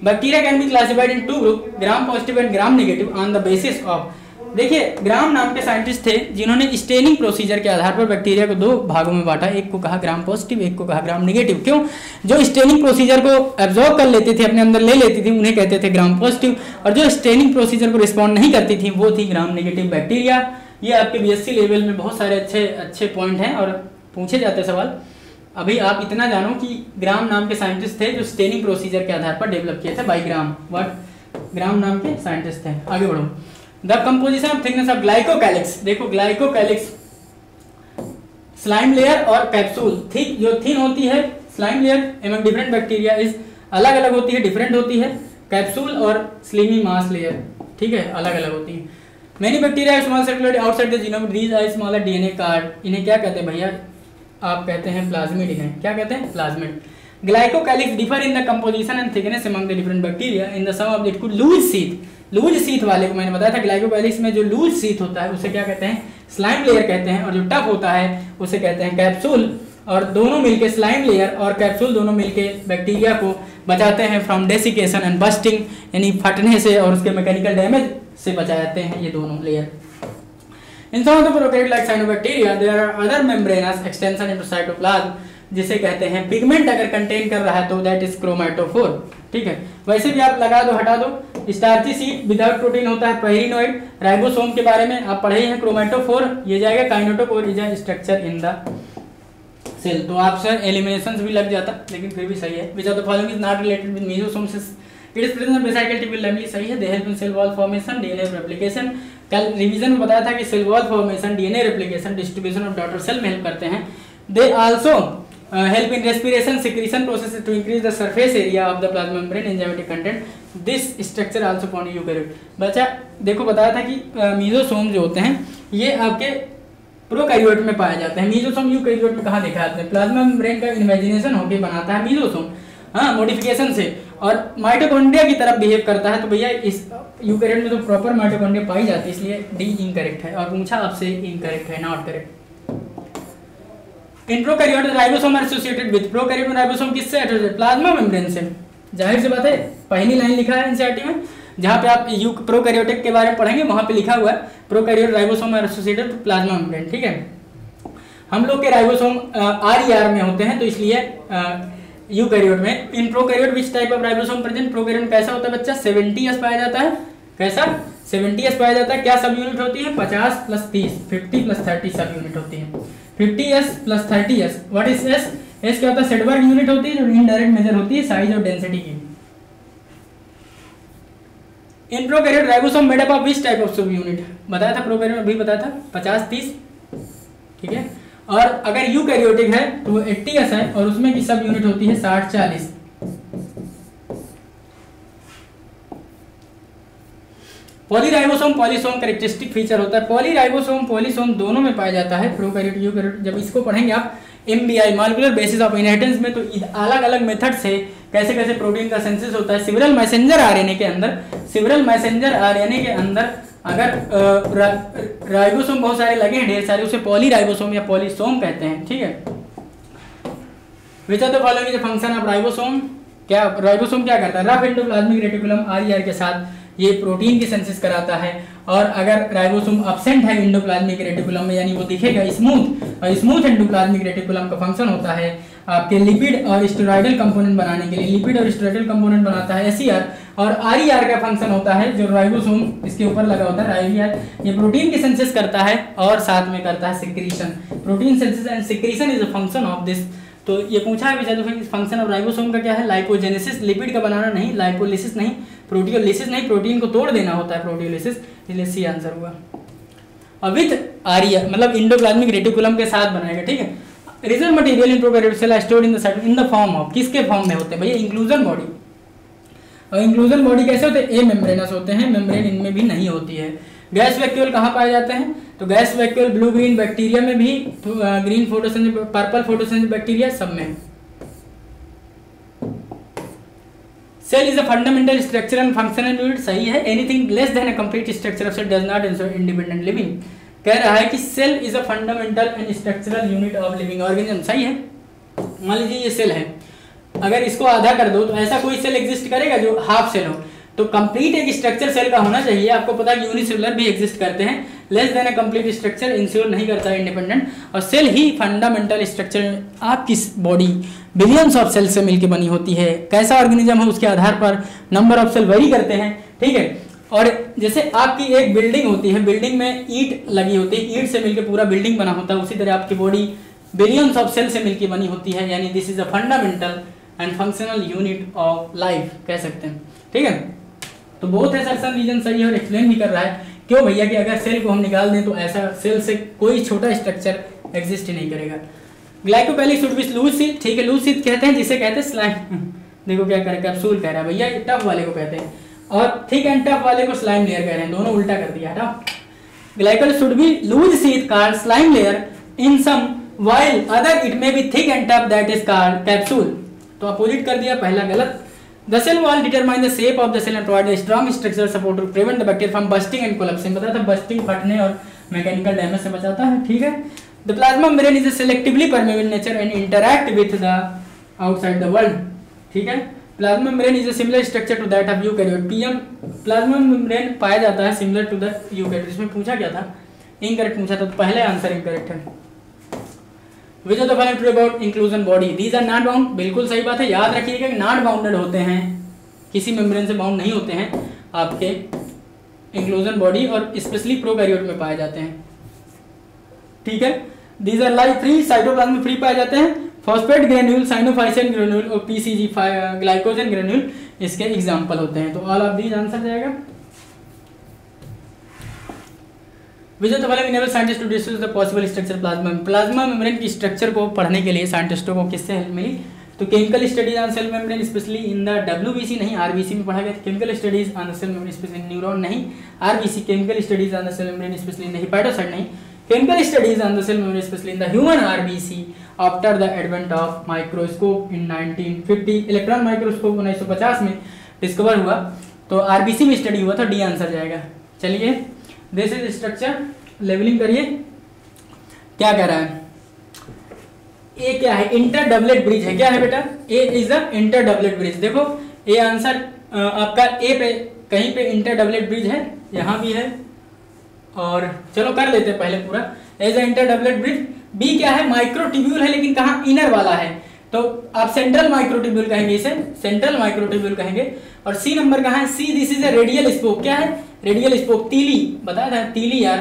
Bacteria can be classified in 2 group, gram positive and gram negative on the basis of. देखिए, ग्राम नाम के साइंटिस्ट थे जिन्होंने स्टेनिंग प्रोसीजर के आधार पर बैक्टीरिया को 2 भागों में बांटा, एक को कहा ग्राम पॉजिटिव, एक को कहा ग्राम नेगेटिव। क्यों? जो स्टेनिंग प्रोसीजर को एब्जॉर्ब कर लेती थी, अपने अंदर ले लेती थी, उन्हें कहते थे ग्राम पॉजिटिव, और जो स्टेनिंग प्रोसीजर को रिस्पॉन्ड नहीं करती थी वो थी ग्राम नेगेटिव बैक्टीरिया। ये आपके बीएससी लेवल में बहुत सारे अच्छे पॉइंट हैं और पूछे जाते सवाल। अभी आप इतना जानो कि ग्राम नाम के साइंटिस्ट थे जो स्टेनिंग प्रोसीजर के आधार पर डेवलप किए थे बाई ग्राम। ग्राम नाम के साइंटिस्ट थे। आगे बढ़ो। The composition of thickness of glycocalyx, देखो ग्लाइकोकैलिक्स स्लाइम लेयर और कैप्सूल, थिक जो थिन होती है slime layer among different bacteria is अलग अलग होती है, डिफरेंट होती है। कैप्सूल और स्लिमी मास लेयर, ठीक है, अलग अलग होती है। Many bacteria have small circular outside the genome. These are smaller DNA card. इन्हें क्या कहते हैं भैया? आप कहते हैं प्लाज्मिड। इन्हें क्या कहते हैं? Plasmid. Glycocalyx differ in the composition and thickness among the different bacteria. In the sum of it could loose sheath. Loose sheath वाले को मैंने बताया था, ग्लाइकोकैलिक्स में जो लूज शीथ होता है उसे क्या कहते हैं? स्लाइम लेयर कहते हैं, और जो टफ होता है उसे कहते हैं कैप्सूल। और दोनों मिलके स्लाइम लेयर और कैप्सूल दोनों मिलके बैक्टीरिया को बचाते हैं फ्रॉम डेसिकेशन एंड बस्टिंग, यानी फटने से और उसके मैकेनिकल डैमेज से बचाते हैं ये दोनों layer. In some of the prokaryote like cyanobacteria there are other membranous extension into cytoplasm, जिसे कहते हैं पिगमेंट अगर कंटेन कर रहा है तो दैट इज क्रोमैटोफोर, ठीक है। वैसे भी आप लगा दो हटा दो। स्टार्ची सीट विदाउट प्रोटीन होता है पेरिनोइड। राइबोसोम के बारे में आप पढ़े हैं, क्रोमैटोफोर ये जाएगा। Kinetochore is a structure in the cell. तो आप सर एलिमिनेशन भी लग जाता, लेकिन फिर भी सही है। Which of the following is not related with mesosomes? It is present beside typical lamellae, सही है। They help in cell wall formation, DNA replication. कल रिवीजन में बताया था कि cell wall formation, DNA replication, distribution of daughter cell में help करते हैं। They also help in respiration secretion process to increase the surface area of the plasma membrane enzymatic content. This structure also found in eukaryote. बच्चा देखो बताया था कि mesosome जो होते हैं ये आपके प्रोकैरियोट में पाए जाते हैं। मीजोसोम यूकैरियोट में कहाँ देखा जाते हैं? प्लाज्मा मेम्ब्रेन का इन्वेजिनेशन होकर बनाता है मीजोसोम, हाँ, मॉडिफिकेशन से, और माइटोकॉन्ड्रिया की तरफ बिहेव करता है। तो भैया इस यूकैरियोट में तो प्रॉपर माइटोकॉन्ड्रिया पाई जाती है, इसलिए डी इनकरेक्ट है। और पूछा आपसे इनकरेक्ट है, not correct. In prokaryote ribosome are associated with, prokaryote में राइबोसोम किससे एसोसिएटेड? प्लाज्मा मेम्ब्रेन से। जाहिर सी बात है, पहली लाइन लिखा है एनसीईआरटी में, जहाँ पे आप प्रोकैरियोटिक के बारे में पढ़ेंगे वहां पे लिखा हुआ है prokaryote ribosome are associated with plasma membrane, ठीक है। हम लोग के राइबोसोम RER में होते हैं, तो इसलिए यूकैरियोट में। In prokaryote which type of ribosome present? Prokaryote कैसा होता है बच्चा? 70S पाया जाता है। कैसा 70s पाया जाता है। क्या सब यूनिट होती है 50 + 30 50 + 30 सब यूनिट होती है। 50s + 30s what is S? S क्या होता है सेडबर्ग यूनिट होती है जो इनडायरेक्ट मेजर होती है साइज और डेंसिटी की। इन prokaryote ribosome made up of which type of सब यूनिट बताया था, प्रोकैरियोट में भी बताया था 50 30 ठीक है। और अगर यूकैरियोटिक है तो वो 80s है और उसमें की सब यूनिट होती है 60 40। पॉलीराइबोसोम पॉलीसोम कैरेक्टरिस्टिक फीचर होता है। पॉलीराइबोसोम पॉलीसोम दोनों में पाया जाता है, प्रोकैरियोट यूकैरियोट। जब इसको पढ़ेंगे आप MBI molecular basis of inheritance में, तो अलग अलग मेथड से कैसे कैसे प्रोटीन का सिंथेसिस होता है। सिवरल मैसेंजर आरएनए के अंदर, सिवरल मैसेंजर आरएनए के अंदर अगर राइबोसोम बहुत सारे लगे हैं ढेर सारे, उसे पॉलीराइबोसोम या पॉलीसोम कहते हैं, ठीक है। Which are the following is the function of ribosome? क्या राइबोसोम क्या करता है? रफ एंडोप्लाज्मिक रेटिकुलम आरईआर के साथ ये प्रोटीन की सिंथेसिस कराता है। और अगर राइबोसोम एब्सेंट है एंडोप्लाज्मिक रेटिकुलम में, यानी वो दिखेगा स्मूथ, और स्मूथ एंडोप्लाज्मिक रेटिकुलम का फंक्शन होता है आपके लिपिड और स्टेरॉयडल कंपोनेंट बनाने के लिए, लिपिड और स्टेरॉयडल कंपोनेंट बनाता है एसईआर। और आरईआर का फंक्शन होता है जो राइबोसोम इसके ऊपर लगा होता है आरईआर, ये प्रोटीन की सिंथेसिस करता है और साथ में करता है secretion. Protein synthesis and secretion is a function of this. तो ये पूछा है विच फंक्शन ऑफ राइबोसोम का क्या है? लाइपोजेनेसिस, लिपिड का बनाना नहीं, लाइपोलिसिस नहीं, प्रोटियोलिसिस नहीं, प्रोटीन को तोड़ देना होता है प्रोटियोलिसिस, इसलिए सी आंसर हुआ। और विथ आरईआर मतलब एंडोप्लाज्मिक रेटिकुलम के साथ बनाएगा, ठीक है। Reserve material in prokaryote cell are stored in the cytoplasm in the form of, किसके फॉर्म में होते हैं भैया? Inclusion body. और इंक्लूजन बॉडी कैसे होते हैं? ए मेम्ब्रेनस होते हैं, मेम्ब्रेन इनमें भी नहीं होती है। गैस वैक्यूल कहाँ पाए जाते हैं? तो gas vacuole blue green bacteria में भी, green photosynthesis, purple photosynthesis bacteria सब में। Cell is a fundamental structure and functional unit, सही है। Anything less than a complete structure of cell does not ensure independent living. कह रहा है कि cell is a fundamental and structural unit of living organism, सही है। मान लीजिए ये सेल है, अगर इसको आधा कर दो तो ऐसा कोई सेल एग्जिस्ट करेगा जो हाफ सेल हो? तो कंप्लीट एक स्ट्रक्चर सेल का होना चाहिए। आपको पता है यूनिसेलुलर भी एग्जिस्ट करते हैं, less than a complete structure ensure नहीं करता है इंडिपेंडेंट। और सेल ही फंडामेंटल स्ट्रक्चर, आपकी बॉडी बिलियंस ऑफ सेल से मिलकर बनी होती है। कैसा ऑर्गेनिज्म है उसके आधार पर नंबर ऑफ सेल वेरी करते हैं, ठीक है। और जैसे आपकी एक बिल्डिंग होती है, बिल्डिंग में ईंट लगी होती है, ईंट से मिलकर पूरा बिल्डिंग बना होता है, उसी तरह आपकी बॉडी बिलियंस ऑफ सेल से मिलकर बनी होती है, यानी this is a fundamental and functional unit of life कह सकते हैं, ठीक है। तो बहुत असर्शन रीजन सही है और एक्सप्लेन भी कर रहा है क्यों भैया कि अगर सेल को हम निकाल दें तो ऐसा सेल से कोई छोटा स्ट्रक्चर एग्जिस्ट ही नहीं करेगा। ग्लाइकोपैलिक शुड बी लूज शीथ, ठीक है। लूज शीथ कहते हैं जिसे कहते हैं स्लाइम, देखो क्या करे कैप्सूल कह रहा है भैया, टफ वाले को कहते हैं, और थिक एंड टफ वाले को स्लाइम लेयर कह रहे हैं, दोनों उल्टा कर दिया था। Glycol should be loose sheath called slime layer in some while other it may be thick and tough that is called capsule. तो अपोजिट कर दिया, पहला गलत। The cell wall determine the shape of the cell and provide a strong structural support to prevent the bacteria from bursting and collapsing। बताया था bursting फटने और mechanical damage से बचाता है, ठीक है। The plasma membrane is a selectively permeable nature and interact with the outside the world, ठीक है। Plasma membrane is a similar structure to that of eukaryote। PM plasma membrane पाया जाता है similar to the eukaryote। इसमें पूछा क्या था? Incorrect पूछा था, तो पहले आंसर इनकरेक्ट है। Which of the following true about inclusion body? These are not bound, बिल्कुल सही बात है। याद रखिएगा कि नॉट बाउंडेड होते हैं, किसी मेम्ब्रेन से बाउंड नहीं होते हैं आपके इंक्लूजन बॉडी, और स्पेशली प्रोकैरियोट में पाए जाते हैं, ठीक है। These are like free, cytoplasm में फ्री पाए जाते हैं। फॉस्फेट ग्रेन्यूल, साइनोफाइसिन ग्रेन्यूल और पीसीजी ग्लाइकोजन ग्रेन्यूल इसके एग्जाम्पल होते हैं। तो ऑल ऑफ दीज आंसर जाएगा। Which of the following enable scientists to discuss the possible structure plasma? Plasma membrane की स्ट्रक्चर को पढ़ने के लिए साइंटिस्टों को किससे हेल्प मिली? तो chemical studies on cell membrane specially in the WBC, नहीं आरबीसी में पढ़ा गया। Chemical studies on the cell membrane specially neuron, नहीं RBC. Chemical studies on the cell membrane specially in the hepatocyte, नहीं। Chemical studies on the cell membrane specially in the human RBC after the advent of microscope in 1950। Electron microscope 1950 में discover हुआ, तो RBC में study हुआ था, D answer जाएगा। चलिए this is structure, levelling करिए। क्या कह रहा है? ए क्या है? इंटर डबलेट ब्रिज है। क्या है बेटा? A is the inter doublet bridge. देखो ए आंसर आपका ए पे कहीं पे इंटर डबलेट ब्रिज है, यहाँ भी है, और चलो कर लेते हैं पहले पूरा। As a inter doublet bridge. B क्या है? माइक्रोट्यूब्यूल है, लेकिन कहाँ? इनर वाला है, तो आप सेंट्रल माइक्रोट्यूब्यूल कहेंगे, इसे सेंट्रल माइक्रोट्यूब्यूल कहेंगे। और सी नंबर कहाँ है? See this is a radial spoke. क्या है? रेडियल स्पोक तीली बताया था, तीली यार,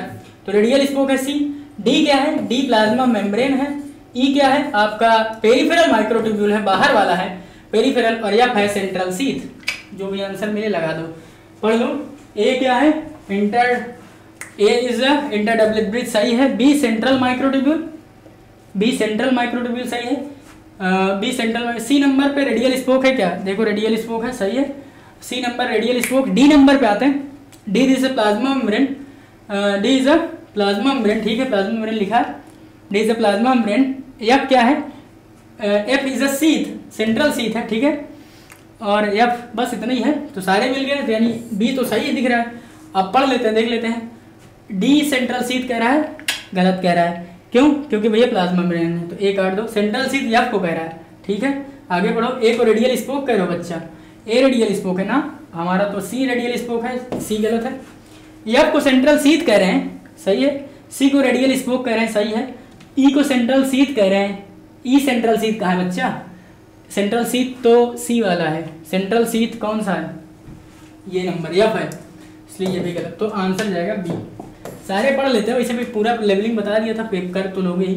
तो रेडियल स्पोक है सी। डी क्या है, डी प्लाज्मा मेम्ब्रेन है। ई क्या है आपका पेरिफेरल माइक्रोट्यूब्यूल है, बाहर वाला है पेरिफेरल, और एफ है सेंट्रल सीथ। जो भी आंसर मिले लगा दो, पढ़ लो। ए क्या है A is inter doublet bridge सही है। B central microtubule, B central microtubule सही है। B central. सी नंबर पे रेडियल स्पोक है क्या, देखो रेडियल स्पोक है सही है। C number radial spoke. D number पे आते हैं, D is a plasma membrane, D is a plasma membrane, ठीक है प्लाज्मा मेम्ब्रेन लिखा है, D is a plasma membrane. F क्या है, F is a sheath, central sheath है, ठीक है, और एफ बस इतना ही है, तो सारे मिल गए, तो यानी बी तो सही दिख रहा है। अब पढ़ लेते हैं, देख लेते हैं। डी सेंट्रल सीथ कह रहा है, गलत कह रहा है, क्यों, क्योंकि भैया प्लाज्मा मेम्ब्रेन है, तो ए काट दो। सेंट्रल सीथ एफ को कह रहा है, ठीक है, आगे बढ़ो। ए को रेडियल स्पोक कह रहे हो बच्चा, ए रेडियल स्पोक है ना हमारा, तो सी रेडियल स्पोक है, सी गलत है। एफ को सेंट्रल सीथ कह रहे हैं, सही है। सी को रेडियल स्पोक कह रहे हैं, सही है। ई को सेंट्रल सीथ कह रहे हैं, ई सेंट्रल सीथ कहाँ है बच्चा, सेंट्रल सीथ तो सी वाला है, सेंट्रल सीथ कौन सा है, ये नंबर एफ है, इसलिए ये भी गलत, तो आंसर जाएगा बी। सारे पढ़ लेते हैं, वैसे भी पूरा लेवलिंग बता दिया था, पेपर तो लोगे ही।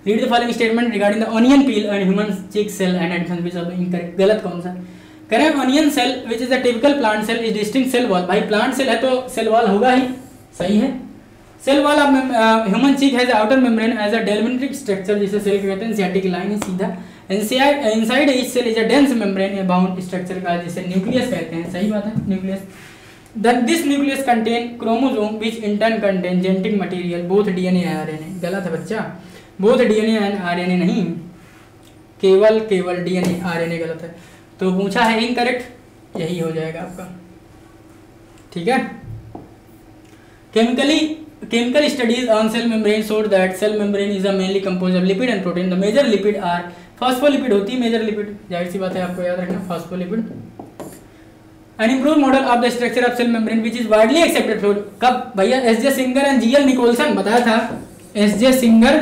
Read the following statement regarding the onion peel and human cheek cell and addition which are incorrect, गलत कौन सा, कह रहे हैं onion cell which is a typical plant cell is distinct cell wall, भाई प्लांट सेल है तो cell wall होगा ही, सही है। Cell wall of human cheek has outer membrane as a डेल्मेंट्रिक स्ट्रक्चर, जिसे सेल कहते हैं, सियाटिक लाइन है सीधा। Inside each cell is a dense membrane a bound structure का, जिसे न्यूक्लियस कहते हैं, सही बात है, nucleus. This nucleus contain chromosome which in turn contain genetic material both DNA and RNA, गलत है बच्चा, बोथ डीएनए एंड आरएनए नहीं, केवल डीएनए, आरएनए गलत है, तो पूछा है इनकरेक्ट, यही हो जाएगा आपका, ठीक है। Chemical studies on cell membrane showed that cell membrane is a mainly composed of lipid and protein. The major lipid are phospholipid होती है major lipid, जाहिर सी बात है आपको याद रखना phospholipid. An improved model of the structure of cell membrane which is widely accepted for कब भैया S.J. Singer and G.L. Nicholson बताया था, S.J. Singer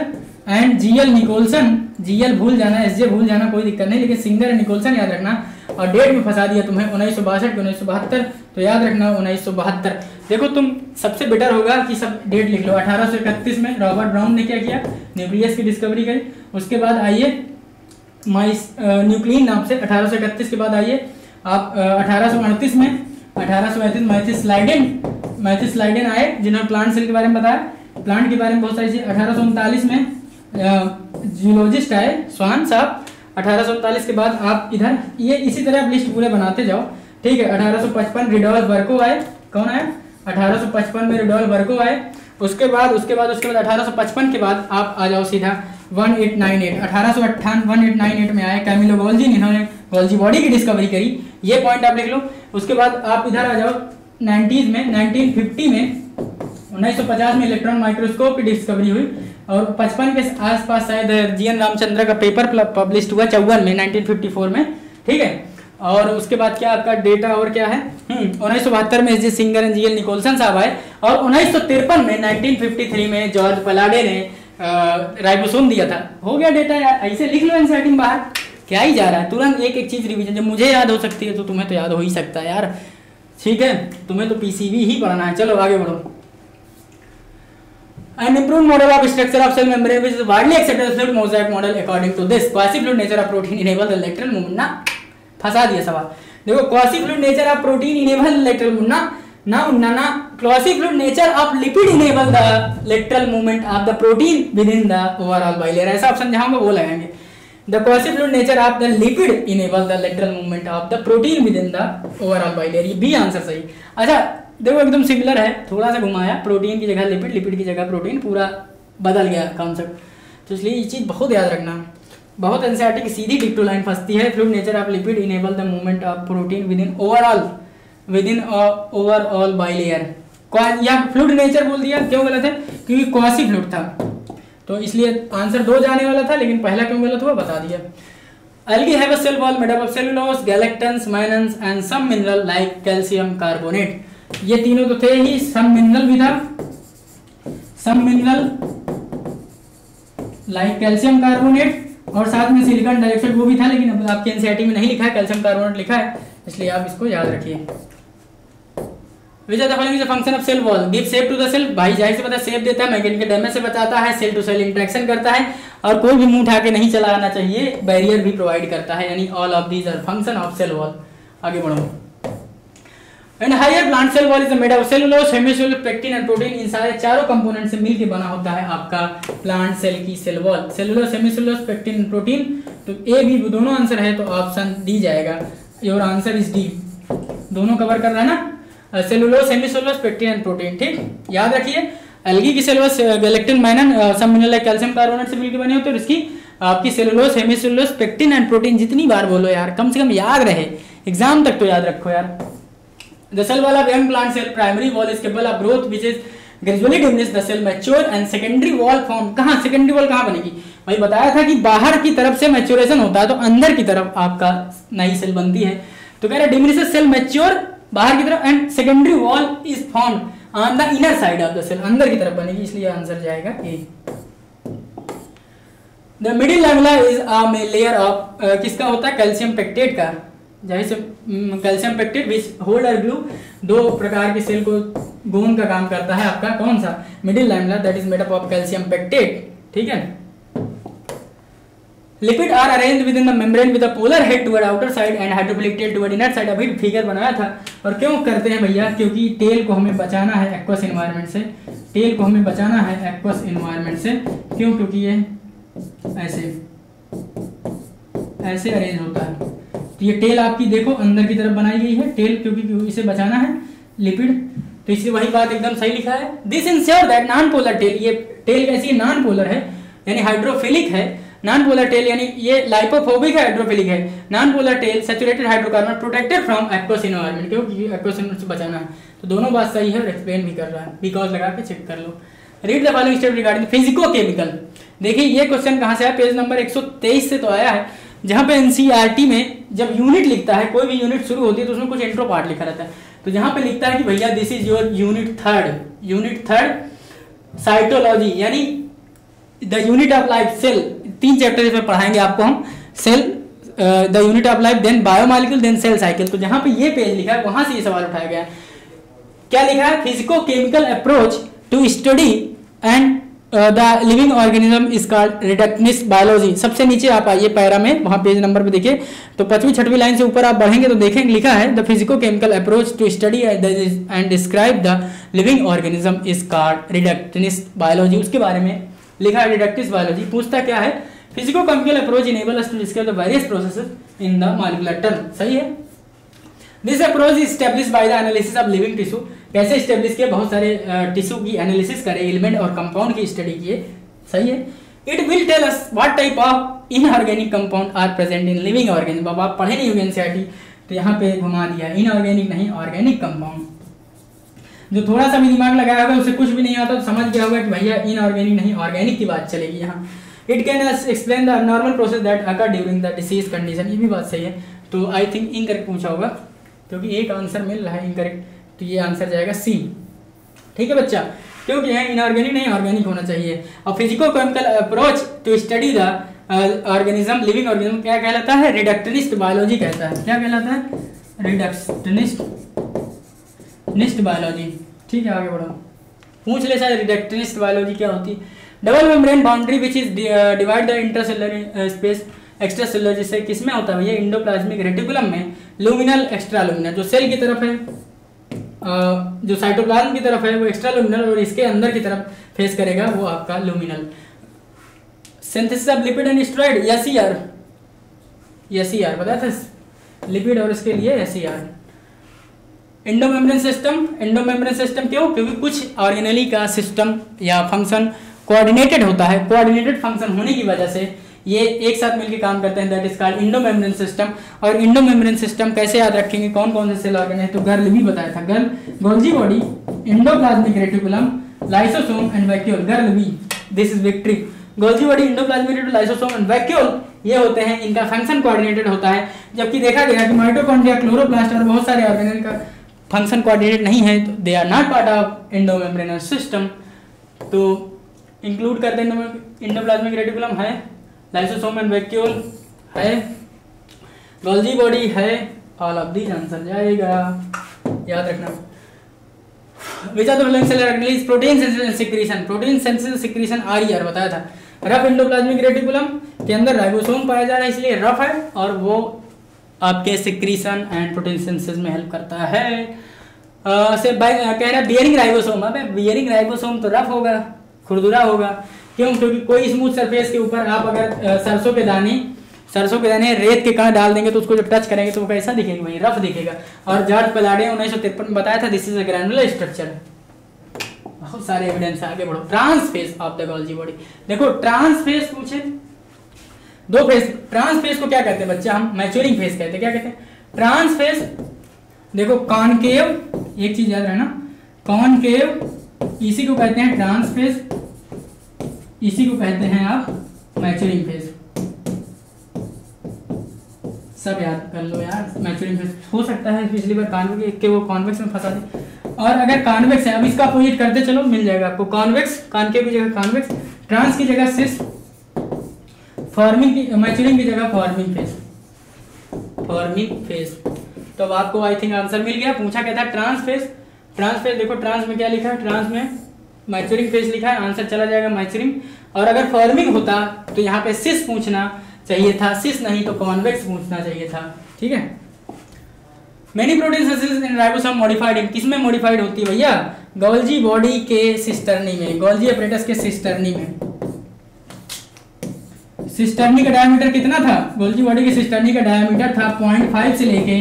and G.L. Nicholson, G.L. भूल जाना, S.J. भूल जाना कोई दिक्कत नहीं, लेकिन सिंगर एंड निकोलसन याद रखना, और डेट में फंसा दिया तुम्हें 1962 के 1972, तो याद रखना 1972। देखो तुम सबसे बेटर होगा कि सब डेट लिख लो। 1831 में रॉबर्ट ब्राउन ने क्या किया, न्यूक्लियस की डिस्कवरी करी। उसके बाद आइए न्यूक्लियन नाम से 1831 के बाद आइए आप 1838 में 1838 मैथिस स्लाइडेन आए, जिन्होंने प्लांट सेल के बारे में बताया, प्लांट के बारे में बहुत सारी चीज़। 1839 में जियोलॉजिस्ट आए स्वान साहब। 1839 के बाद आप इधर ये इसी तरह आप लिस्ट पूरे बनाते जाओ, ठीक है। 1855 रिडोल्फ वर्को आए, कौन आए 1855 में रिडोल्फ वर्को आए। उसके बाद 1855 के बाद आप आ जाओ सीधा 1898 में आए कैमिलो गोल्जी, इन्होंने गोल्जी बॉडी की डिस्कवरी करी, ये पॉइंट आप लिख लो। उसके बाद आप इधर आ जाओ 90s में, 1950 में 1950 में इलेक्ट्रॉन माइक्रोस्कोप की डिस्कवरी हुई, और 55 के आसपास शायद जीएन रामचंद्र का पेपर पब्लिश हुआ 54 में 1954 में, ठीक है। और उसके बाद क्या आपका डेटा और क्या है, 1972 में S J. Singer and G L. Nicolson साहब आए, और 1953 में 1953 में जॉर्ज पलाडे ने राइबोसोम दिया था। हो गया डेटा यार, ऐसे लिख लो एनसीईआरटी में बाहर, क्या ही जा रहा है, तुरंत एक एक चीज रिवीजन। जब मुझे याद हो सकती है तो तुम्हें तो याद हो ही सकता है यार, ठीक है, तुम्हें तो पीसीबी ही पढ़ना है। चलो आगे बढ़ो। An improved model of structure of cell membrane which is widely accepted as fluid mosaic model according to this quasi fluid nature of protein enable the lateral movement, ना फंसा दिया सवाल। देखो quasi fluid nature of protein enable lateral movement, ना quasi fluid nature of lipid enable the lateral movement of the protein within the overall bilayer, ऐसा option जहाँ होगा वो लगाएंगे। The quasi fluid nature of the lipid enable the lateral movement of the protein within the overall bilayer, ये भी answer सही। अच्छा देखो एकदम सिमिलर है, थोड़ा सा घुमाया, प्रोटीन की जगह लिपिड, लिपिड की जगह प्रोटीन, पूरा बदल गया कॉन्सेप्ट, तो इसलिए ये चीज़ बहुत याद रखना। बहुत एनसीईआरटी की सीधी डिक्टो लाइन फंसती है, fluid nature of lipid enable the movement of protein within overall bilayer, या फ्लूइड नेचर बोल दिया, क्यों गलत है, क्योंकि क्वासी फ्लूइड था, तो इसलिए आंसर 2 जाने वाला था, लेकिन पहला क्यों गलत हुआ बता दिया। Algae have a cell wall made up of cellulose, galactans, manans and some mineral like calcium carbonate, ये तीनों तो थे ही, सम मिनरल भी था, सम मिनरल लाइक कैल्शियम कार्बोनेट, और साथ में सिलिकॉन डाइऑक्साइड वो भी था, लेकिन अब आपके एनसीईआरटी में नहीं लिखा है, कैल्शियम कार्बोनेट लिखा है, इसलिए आप इसको याद रखिए। Which are the following is a function of cell wall, give shape to the cell, भाई जाहिर सी बात है शेप देता है, मैकेनिकल डैमेज से बचाता है, सेल टू सेल इंटरेक्शन करता है, और कोई भी मुंह उठा के नहीं चलाना चाहिए, बैरियर भी प्रोवाइड करता है, यानी all of these are function of cell wall. आगे बढ़ो। And higher plant cell wall is made of cellulose, hemicellulose, pectin and protein, इन सारे चारों कंपोनेंट से मिलकर बना होता है आपका प्लांट सेल की cell wall. Cellulose, hemicellulose, pectin, protein, तो ए बी दोनों आंसर है, तो ऑप्शन डी जाएगा, योर आंसर इज डी, दोनों कवर कर रहा है ना, cellulose, hemicellulose, pectin and protein. ठीक, याद रखिए एल्गी की सेलुलोज गैलेक्टिन माइनन सब मिनरल लाइक कैल्शियम कार्बोनेट से मिलकर बने होते हैं, और इसकी आपकी cellulose, hemicellulose, pectin and protein, जितनी बार बोलो यार कम से कम याद रहे, एग्जाम तक तो याद रखो यार। The cell wall of young plant cell primary wall is capable of growth which is gradually diminish the cell mature and secondary wall form। कहाँ secondary wall कहाँ बनेगी? भाई बताया था कि बाहर की तरफ से मैच्योरेशन होता है तो अंदर की तरफ आपका नई सेल बनती है, तो कह रहा है diminishes cell mature बाहर की तरफ and secondary wall is formed on the inner side of the cell, अंदर की तरफ बनेगी, इसलिए आंसर जाएगा A। The middle lamella is a layer of किसका होता है? कैल्शियम पेक्टेट का, जाहिर से कैल्शियम पेक्टेट विच होल्ड और ग्लू, दो प्रकार के सेल को गोंद का काम करता है आपका कौन सा? Middle lamella, that is made up of calcium pectate. ठीक है, lipid are arranged within the membrane with a polar head toward outer side and hydrophilic tail toward inner side. अभी फिगर बनाया था, और क्यों करते हैं भैया? क्योंकि टेल को हमें बचाना है एक्वस एनवायरनमेंट से, टेल को हमें बचाना है एक्वस एनवायरनमेंट से। क्यों? क्योंकि ये ऐसे अरेंज होता है, तो ये टेल आपकी देखो अंदर की तरफ बनाई गई है टेल, क्योंकि इसे बचाना है लिपिड, तो इसलिए वही बात एकदम सही लिखा है। This ensure that non polar tail, ये टेल कैसी है? नॉन पोलर है, यानी हाइड्रोफिलिक है। नॉन पोलर टेल यानी ये लाइपोफोबिक है, हाइड्रोफिलिक है। Non polar tail saturated hydrocarbon protected from aqueous environment, क्योंकि एक्वस एनवायरनमेंट से बचाना है, तो दोनों बात सही है और एक्सप्लेन भी कर रहा है, बिकॉज लगा के चेक कर लो। Read the following step regarding physicochemical. देखिए ये क्वेश्चन कहाँ से आया? पेज नंबर 123 से तो आया है, जहाँ पे एनसीईआरटी में जब यूनिट लिखता है, कोई भी यूनिट शुरू होती है तो उसमें कुछ इंट्रो पार्ट लिखा रहता है, तो जहाँ पे लिखता है कि भैया this is your unit third cytology, यानी the unit of life cell, 3 chapter इसमें पढ़ाएंगे आपको हम, cell, the unit of life, then biomolecule, then cell cycle. तो जहाँ पे ये पेज लिखा है वहां से ये सवाल उठाया गया है। क्या लिखा है? Physico chemical approach to study and the living organism is called reductionist biology. सबसे नीचे आप आइए पैरा में, वहां पेज नंबर पे देखिए, तो 5वीं-6वीं लाइन से ऊपर आप बढ़ेंगे तो देखेंगे लिखा है the physico chemical approach to study and describe the living organism is called reductionist biology. उसके बारे में लिखा है रिडक्टिव बायोलॉजी। पूछता क्या है? Physico chemical approach enable us to describe the various processes in the molecular term. सही है। This approach is established by the analysis of living tissue. कैसे एस्टैब्लिश किया? बहुत सारे टिश्यू की एनालिसिस करे, एलिमेंट और कंपाउंड की स्टडी किए। सही है। It will tell us what type of inorganic compound are present in living organism. अब आप पढ़े नहीं होंगे एनसीईआरटी, तो यहाँ पे घुमा दिया, इनऑर्गेनिक नहीं ऑर्गेनिक कंपाउंड। जो थोड़ा सा भी दिमाग लगाया होगा उसे कुछ भी नहीं आता तो समझ गया होगा कि भैया इनऑर्गेनिक नहीं ऑर्गेनिक की बात चलेगी यहाँ। It can explain the normal process that occur during the disease condition. ये भी बात सही है। तो आई थिंक इनकरेक्ट पूछा होगा, क्योंकि एक आंसर मिल रहा है इनकरेक्ट, तो ये आंसर जाएगा सी। ठीक है बच्चा, क्योंकि यहाँ इनऑर्गेनिक नहीं ऑर्गेनिक होना चाहिए। और physico chemical approach to study the organism, living organism क्या कहलाता है? रिडक्शनिस्ट बायोलॉजी कहता है। क्या कहलाता है? Reductionist biology. ठीक है, आगे बढ़ो। पूछ ले शायद रिडक्शनिस्ट बायोलॉजी क्या होती है। Double membrane boundary which is divide the intercellular space extra cellular, जिससे किसमें होता है भैया? इंडोप्लाज्मिक रेटिकुलम में। लुमिनल, एक्स्ट्रा लुमिनल, जो सेल की तरफ है, जो साइटोप्लाज्म की तरफ है वो एक्स्ट्रा लुमिनल, और इसके अंदर की तरफ फेस करेगा वो आपका luminal. Synthesis of lipid and steroid, SER बताया था, लिपिड और इसके लिए एसईआर। एंडोमेम्ब्रेन सिस्टम क्यों? क्योंकि कुछ ऑर्गेनेली का सिस्टम या फंक्शन कोऑर्डिनेटेड होता है। कोऑर्डिनेटेड फंक्शन होने की वजह से ये एक साथ मिलकर काम करते हैं, that is called endomembrane system. और एंडोमेम्ब्रेन सिस्टम कैसे याद रखेंगे? कौन कौन से सेल ऑर्गन है? तो गर्ल भी बताया था, GERL, Golgi body, endoplasmic reticulum, lysosome and vacuole. GERL भी, this is victory. Golgi body, endoplasmic reticulum, lysosome and vacuole, ये होते हैं, इनका फंक्शन कोऑर्डिनेटेड होता है। जबकि देखा गया कि माइटोकॉन्ड्रिया, क्लोरोप्लास्ट और बहुत सारे ऑर्गेनल का फंक्शन कोऑर्डिनेट नहीं है, तो they are not part of endomembranous system. तो इंक्लूड करते हैं, एंडोप्लाज्मिक रेटिकुलम है, लाइसोसोम एंड वैक्यूल है, गोल्जी बॉडी है, ऑल ऑफ दीज आंसर जाएगा, याद रखना। Which are the following cell organelles protein synthesis secretion RER बताया था। रफ एंडोप्लाज्मिक रेटिकुलम के अंदर राइबोसोम पाया जा रहा है इसलिए रफ है, और वो आपके सिक्रीशन एंड प्रोटीन सिंथेसिस में हेल्प करता है। से कह रहा है बियरिंग राइबोसोम, अब बियरिंग राइबोसोम तो रफ होगा, खुरदुरा होगा, क्यों? क्योंकि कोई स्मूथ सरफेस के ऊपर आप अगर सरसों के दाने रेत के कण डाल देंगे तो उसको जब टच करेंगे तो वो कैसा दिखेगा? वही रफ दिखेगा। और जॉर्ज पलाडे 1953 में बताया था this is a granular structure. बहुत सारे एविडेंस आगे बढ़ो। Trans face of the Golgi body, देखो ट्रांस फेज पूछे, दो फेज। ट्रांस फेज को क्या कहते हैं बच्चा? हम मैच्योरिंग फेज कहते हैं। क्या कहते हैं? ट्रांस फेज देखो कॉनकेव, एक चीज याद रहना, कॉनकेव इसी को कहते हैं ट्रांस फेज, इसी को कहते हैं आप मैच्योरिंग फेज। सब याद कर लो यार, मैच्योरिंग फेज हो सकता है पिछली बार कॉन्वेक्स के वो कॉन्वेक्स में फंसा दे, और अगर कॉन्वेक्स है, अब इसका अपोजिट करते चलो मिल जाएगा आपको। कॉन्वेक्स, कॉनकेव की जगह कॉन्वेक्स, ट्रांस की जगह सिस, फॉर्मिंग की, मैच्योरिंग की जगह फॉर्मिंग फेज, फॉर्मिंग फेज। तो अब आपको आई थिंक आंसर मिल गया। पूछा क्या था? Trans face. ट्रांस फेज देखो ट्रांस में क्या लिखा है? ट्रांस में मैच्योरिंग फेज लिखा है, आंसर चला जाएगा मैच्योरिंग। और अगर फॉर्मिंग होता तो यहाँ पे सिस पूछना चाहिए था, सिस नहीं तो कॉन्वेक्स पूछना चाहिए था। ठीक है। Many protein synthesis in ribosome modified इन, किसमें मॉडिफाइड होती है भैया? गोल्जी बॉडी के सिस्टर्नी में, गोल्जी एपरेटस के सिस्टर्नी में। सिस्टर्नी का डायमीटर कितना था? गोल्जी बॉडी के सिस्टर्नी का डायमीटर था 0.5 से लेके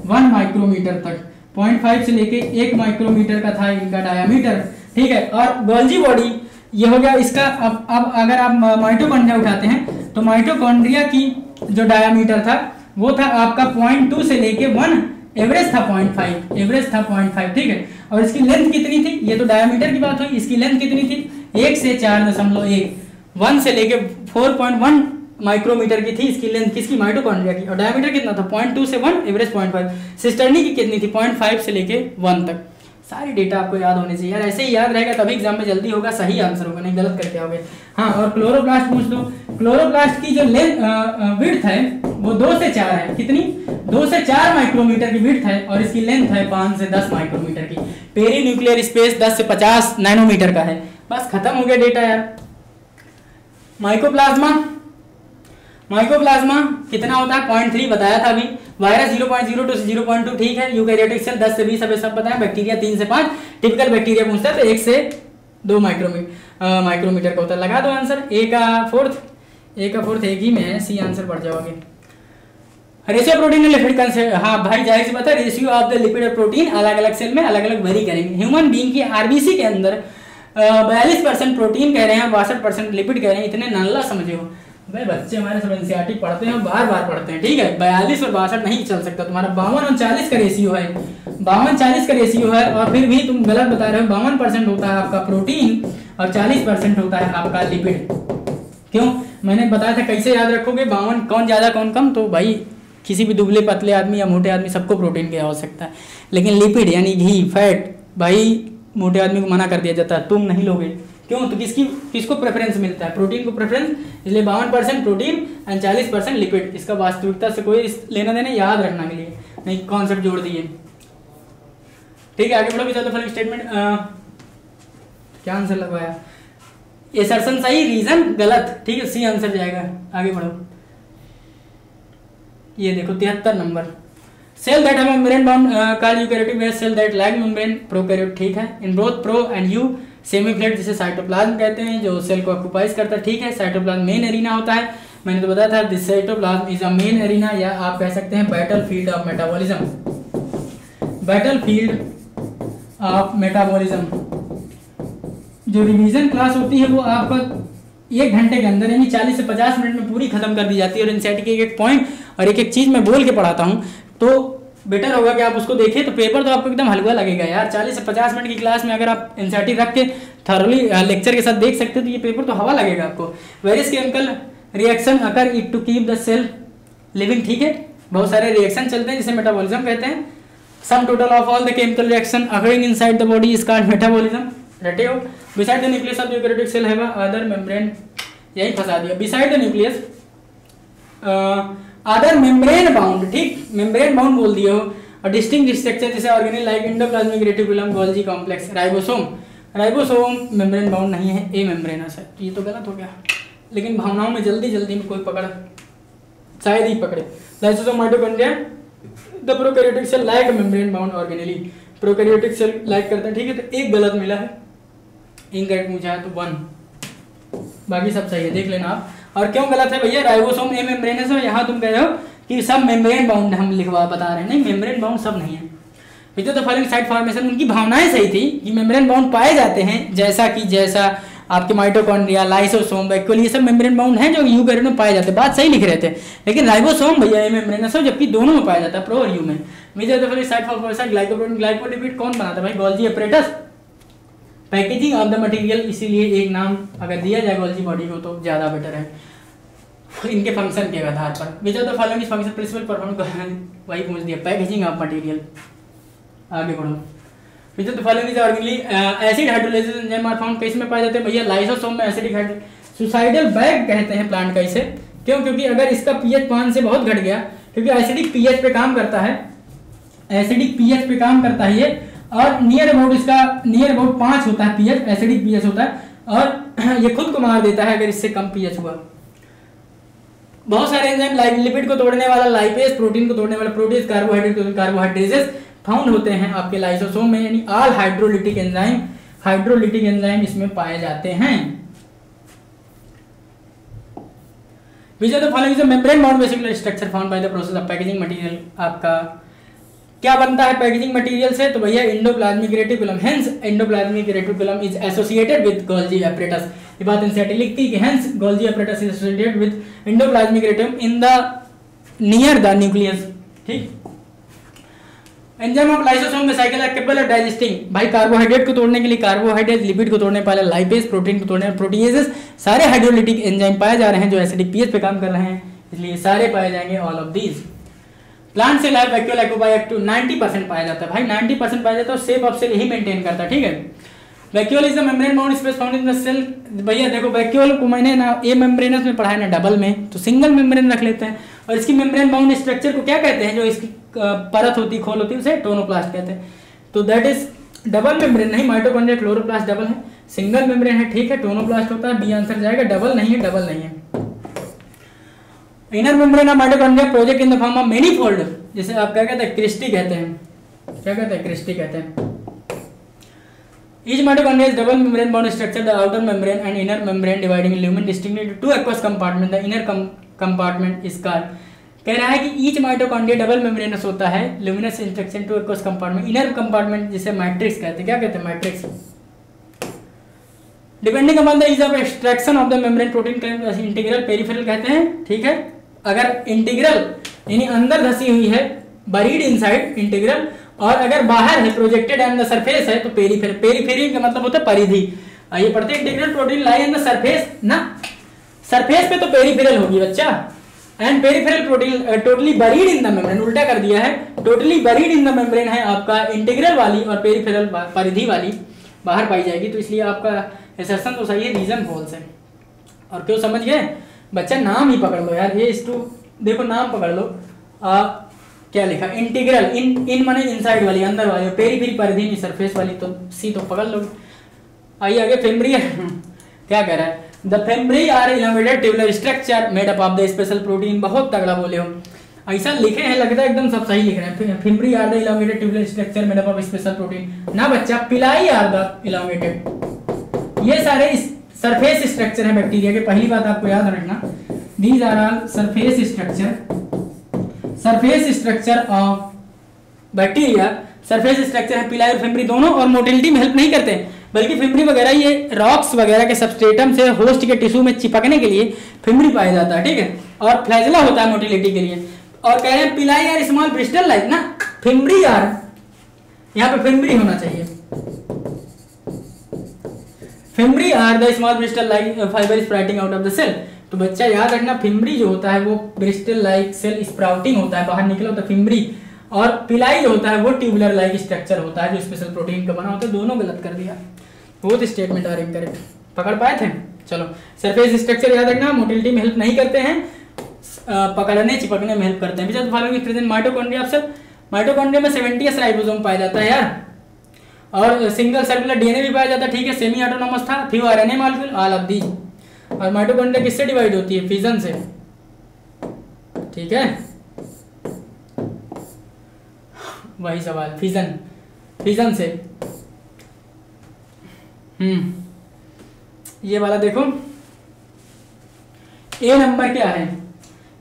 1 माइक्रोमीटर तक, 0.5 से लेके 1 माइक्रोमीटर का था इनका डायमीटर। ठीक है। और गोल्जी बॉडी ये हो गया इसका। अब अगर आप माइटोकॉन्ड्रिया उठाते हैं तो माइटोकॉन्ड्रिया की जो डायमीटर था वो था आपका 0.2 से लेके 1, एवरेज था 0.5, एवरेज था 0.5। ठीक है। और इसकी लेंथ कितनी थी? ये तो डायमीटर की बात हुई, इसकी लेंथ कितनी थी? 1 से 4.1, 1 से लेके 4.1 माइक्रोमीटर की थी इसकी लेंथ, किसकी? माइटोकॉन्ड्रिया की। और डायमीटर कितना था? 0.2 से 1, एवरेज 0.5। सिस्टर्नी की कितनी थी? 0.5 से लेके 1 तक। सारी डेटा आपको याद होने चाहिए यार, ऐसे ही याद रहेगा तभी एग्जाम में जल्दी होगा, सही आंसर होगा, नहीं गलत करके आओगे। हाँ, और क्लोरोप्लास्ट पूछ लो। क्लोरोप्लास्ट की जो विड्थ है वो 2 से 4 है। कितनी? 2 से 4 माइक्रोमीटर की विड्थ है, और इसकी लेंथ है 5 से 10 माइक्रोमीटर की। पेरी न्यूक्लियर स्पेस 10 से 50 नैनोमीटर का है। बस खत्म हो गया डेटा यार। माइकोप्लाज्मा, माइकोप्लाज्मा कितना होता है? 0.3 बताया था अभी। वायरस 0.02 से 0.2। ठीक है। यूकैरियोटिक सेल 10 से 20, सब बताया। बैक्टीरिया 3 से 5। टिपिकल बैक्टीरिया पूछता है तो 1 से 2 माइक्रोमीटर का होता है। लगा दो आंसर। ए का फोर्थ एक ही में है, सी आंसर पड़ जाओगे। Ratio protein and lipid concept, हाँ भाई जाहिर सी बात है, रेशियो ऑफ द लिपिड और प्रोटीन अलग अलग सेल में अलग अलग वेरी करेंगे। ह्यूमन बीइंग की आरबीसी के अंदर 42% प्रोटीन कह रहे हैं, 62% लिपिड कह रहे हैं। इतने नल्ला समझे हो भाई, बच्चे हमारे सब एनसीईआरटी पढ़ते हैं, बार बार पढ़ते हैं। ठीक है। 42 और 62 नहीं चल सकता तुम्हारा। 52 और 40 का रेशियो है, 52-40 का रेशियो है, और फिर भी तुम गलत बता रहे हो। 52% होता है आपका प्रोटीन और 40% होता है आपका लिपिड। क्यों? मैंने बताया था कैसे याद रखोगे 52 कौन ज्यादा कौन कम। तो भाई किसी भी दुबले पतले आदमी या मोटे आदमी सबको प्रोटीन की आवश्यकता है, लेकिन लिपिड यानी घी, फैट, भाई मोटे आदमी को मना कर दिया जाता है, तुम नहीं लोगे। क्यों? तो किसको प्रेफरेंस मिलता है? प्रोटीन को प्रेफरेंस, इसलिए 52% प्रोटीन एंड 40% लिपिड। इसका वास्तविकता से कोई लेना देना, याद रखना के लिए नहीं, कॉन्सेप्ट जोड़ दिए। ठीक है, आगे बढ़ो। Which are the following statement, क्या आंसर लगवाया? असर्शन सही, रीजन गलत। ठीक है, सी आंसर जाएगा। आगे बढ़ो। ये देखो 73 number. Cell that have membrane bound called eukaryotic, where cell that lack membrane prokaryote. ठीक है। In both pro and eu semi flat, जिसे साइटोप्लाज्म कहते हैं, जो सेल को ऑक्यूपाइज करता है। ठीक है। साइटोप्लाज्म मेन एरिना होता है, मैंने तो बताया था this cytoplasm is a main arena, या आप कह सकते हैं battle field of metabolism. Battle field of metabolism. जो रिवीजन क्लास होती है वो आपका 1 घंटे के अंदर यानी 40 से 50 मिनट में पूरी खत्म कर दी जाती है, और एनसीईआरटी के एक पॉइंट और एक चीज मैं बोल के पढ़ाता हूँ, तो बेटर होगा कि आप उसको देखें। तो पेपर तो आपको एकदम हलवा लगेगा यार। 40 से 50 मिनट की क्लास में अगर आप एनसीईआरटी रख के थॉरली लेक्चर के साथ देख सकते हो तो ये पेपर तो हवा लगेगा आपको। Various chemical reaction occur it to keep the cell living. ठीक है। बहुत सारे रिएक्शन चलते हैं जिसे मेटाबॉलिज्म कहते हैं। Sum total of all the chemical reaction occurring inside the body is called metabolism. रटे हो। Beside the nucleus of the eukaryotic cell have other membrane, यही फंसा दिया। Beside the nucleus other membrane bound, ठीक, membrane bound बोल दिए हो। और डिस्टिंक्ट स्ट्रक्चर जैसे organelle like endoplasmic reticulum, Golgi complex, ribosome. Ribosome membrane bound नहीं है, ए मेम्ब्रेनस है। ये तो गलत हो गया, लेकिन भावनाओं में जल्दी में कोई पकड़ शायद ही पकड़े। Lysosome mitochondria the prokaryotic cell like membrane bound organelle, prokaryotic cell like करता है, ठीक है। तो एक गलत मिला है, इनकरेक्ट पूछा है तो 1, बाकी सब सही है, देख लेना आप। और क्यों गलत है भैया, राइबोसोम ए मेम्ब्रेनस है, यहाँ तुम कह रहे हो कि सब मेम्ब्रेन बाउंड हम लिखवा बता रहे हैं, नहीं मेम्ब्रेन बाउंड सब नहीं है। With the following site formation, उनकी भावनाएं सही थी कि मेम्ब्रेन बाउंड पाए जाते हैं, जैसा आपके माइटोकॉन्ड्रिया, लाइसोसोम, वैक्यूल, ये सब मेम्ब्रेन बाउंड हैं जो यूकैरियोट में पाए जाते हैं, बात सही लिख रहे थे। लेकिन राइबोसोम भैया ए मेम्ब्रेनस है, जबकि दोनों में पाया जाता है, प्रो और यू में। With the following site formation glycoprotein, glycolipid कौन बनाता है भाई, Golgi apparatus. Packaging of the material, इसीलिए एक नाम अगर दिया जाए गोल्जी बॉडी को तो ज्यादा बेटर है इनके फंक्शन के आधार पर। Which of the following function principal perform, वही पूछ दिया, पैकेजिंग ऑफ मटेरियल। आगे बढ़ो। Which of the following is organelle acid hydrolysis enzyme are found, किस में पाए जाते हैं भैया, लाइसोसोम में एसिडिक हाइड्रोलाइसिस। सुसाइडल बैग कहते हैं प्लांट का इसे, क्यों, क्योंकि अगर इसका पीएच 5 से बहुत घट गया, क्योंकि एसिडिक पीएच पे काम करता है, एसिडिक पीएच पे काम करता है ये, और नियर अबाउट 5 होता है पीएच, एसिडिक पीएच होता है, और ये खुद को मार देता है अगर इससे कम पीएच हुआ। बहुत सारे एंजाइम लिपिड को तोड़ने वाला लाइपेज, प्रोटीन को तोड़ने वाला प्रोटीज, कार्बोहाइड्रेजेस फाउंड होते हैं आपके लाइसोसोम में, यानी ऑल हाइड्रोलिटिक एंजाइम इसमें पाए जाते हैं। Which of the following is the membrane bound vesicular structure found by the process of packaging material, आपका क्या बनता है पैकेजिंग मटेरियल से, तो भैया endoplasmic reticulum, hence endoplasmic reticulum is associated with Golgi apparatus. ये बात एनसीईआरटी लिखती है कि hence Golgi apparatus is associated with endoplasmic reticulum in the near the nucleus, ठीक। एंजाइम ऑफ लाइसोसोम के cycle are capable of digesting, भाई carbohydrate को तोड़ने के लिए कार्बोहाइड्रेट, लिपिड को तोड़ने वाले लाइपेज, प्रोटीन को तोड़ने वाले प्रोटीएजेस, सारे हाइड्रोलिटिक एंजाइम पाए जा रहे हैं जो एसिडिक पीएच पे काम कर रहे हैं, इसलिए सारे पाए जाएंगे all of these. Plant cell है वैक्यूल एक्टिव एक्टिव 90% पाया जाता है भाई, 90% पाया जाता है, शेप ऑफ सेल यही मेंटेन करता है, ठीक है। Vacuole is the membrane bound space found in the cell, भैया देखो वैक्यूल को मैंने ना ए मेम्ब्रेनस में पढ़ा है ना डबल में, तो सिंगल मेम्ब्रेन रख लेते हैं। और इसकी मेम्ब्रेन बाउंड स्ट्रक्चर को क्या कहते हैं, जो इसकी परत होती है, खोल होती है, उसे टोनोप्लास्ट कहते हैं। तो दैट इज डबल मेम्ब्रेन नहीं, माइटोकॉन्ड्रिया क्लोरोप्लास्ट डबल है, सिंगल मेम्ब्रेन है, ठीक है, टोनोप्लास्ट होता है, बी आंसर जाएगा, डबल नहीं है, डबल नहीं है। Inner membrane of mitochondria project in the form of manifold, जैसे आप क्या कहते हैं, क्रिस्टी कहते हैं, क्या कहते हैं, क्रिस्टी कहते हैं। Each mitochondria is double membrane bound structure, the outer membrane and inner membrane dividing lumen distinctly into two aqueous compartment. The inner compartment is called, कह रहा है कि each mitochondria डबल मेम्ब्रेनस होता है, luminous structure to aqueous compartment, inner compartment जिसे matrix कहते हैं, क्या कहते हैं, matrix. Depending upon the is of extraction of the membrane protein integral peripheral कहते हैं, ठीक है। अगर इंटीग्रल यानी अंदर धसी हुई है, बरीड इनसाइड इंटीग्रल, और अगर बाहर है प्रोजेक्टेड ऑन द सरफेस है तो पेरिफेरल। पेरिफेरल का मतलब होता है परिधि। ये पढ़ते हैं integral protein lie on the surface ना, सरफेस पे तो पेरिफेरल होगी बच्चा, and peripheral protein totally buried in the membrane, उल्टा कर दिया है, totally buried in the membrane है आपका इंटीग्रल वाली, और पेरिफेरल परिधि वाली बाहर पाई जाएगी। तो इसलिए आपका असर्शन तो सही है, रीजन फॉल्स है। और क्यों समझ गए बच्चा, नाम ही पकड़ लो यार, ये देखो नाम पकड़ लो, क्या लिखा, इंटीग्रल, इन माने इनसाइड वाली, अंदर वाली, पेरिफेरी परिधि नहीं, सरफेस वाली, तो सी तो पकड़ लो। आइए आगे, फेम्ब्री क्या कह रहा है, the fimbriae are elongated tubular structure made up of the special protein, बहुत तगड़ा बोले हो, ऐसा लिखे हैं, लगता है एकदम सब सही लिख रहे हैं। Fimbriae are the elongated tubular structure made up of special protein, ना बच्चा, पिलाई आर द इलांगेटेड, ये सारे सरफेस स्ट्रक्चर है बैक्टीरिया के, पहली बात आपको याद रखना, these are all surface structure of bacteria, surface structure है पिलाई और फेम्ब्री दोनों, और मोटिलिटी में हेल्प नहीं करते, बल्कि फेम्ब्री वगैरह ये रॉक्स वगैरह के सबस्ट्रेटम से होस्ट के टिश्यू में चिपकने के लिए फेम्ब्री पाया जाता है, ठीक है, और फ्लैजेला होता है मोटिलिटी के लिए। और कह रहे हैं पिलाई आर स्मॉल ब्रिस्टल लाइक ना, फेम्ब्री आर, यहाँ पे फेम्ब्री होना चाहिए, fimbriae are the small bristle like fibre sprouting out of the cell. तो बच्चा याद रखना, फेम्ब्री जो होता है वो ब्रिस्टल लाइक सेल स्प्राउटिंग होता है, बाहर निकला होता है फेम्ब्री, और पिलाई जो होता है वो ट्यूबुलर लाइक स्ट्रक्चर होता है जो स्पेशल प्रोटीन का बना होता है। दोनों गलत कर दिया, बोथ स्टेटमेंट आर इनकरेक्ट। पकड़ पाए थे? चलो, सरफेस स्ट्रक्चर याद रखना, मोटिलिटी में हेल्प नहीं करते हैं, पकड़ने चिपकने में हेल्प करते हैं। Which of the following is present mitochondria of cell, mitochondria में 70s राइबोसोम पाया जाता है यार, और सिंगल सर्कुलर डीएनए भी पाया जाता है, ठीक है, सेमी ऑटोनोमस था, few RNA molecule, all of these. और माइटोकॉन्ड्रिया किससे डिवाइड होती है? फिजन से, ठीक है, वही सवाल, फिजन, फिजन से। ये वाला देखो, ए नंबर क्या है?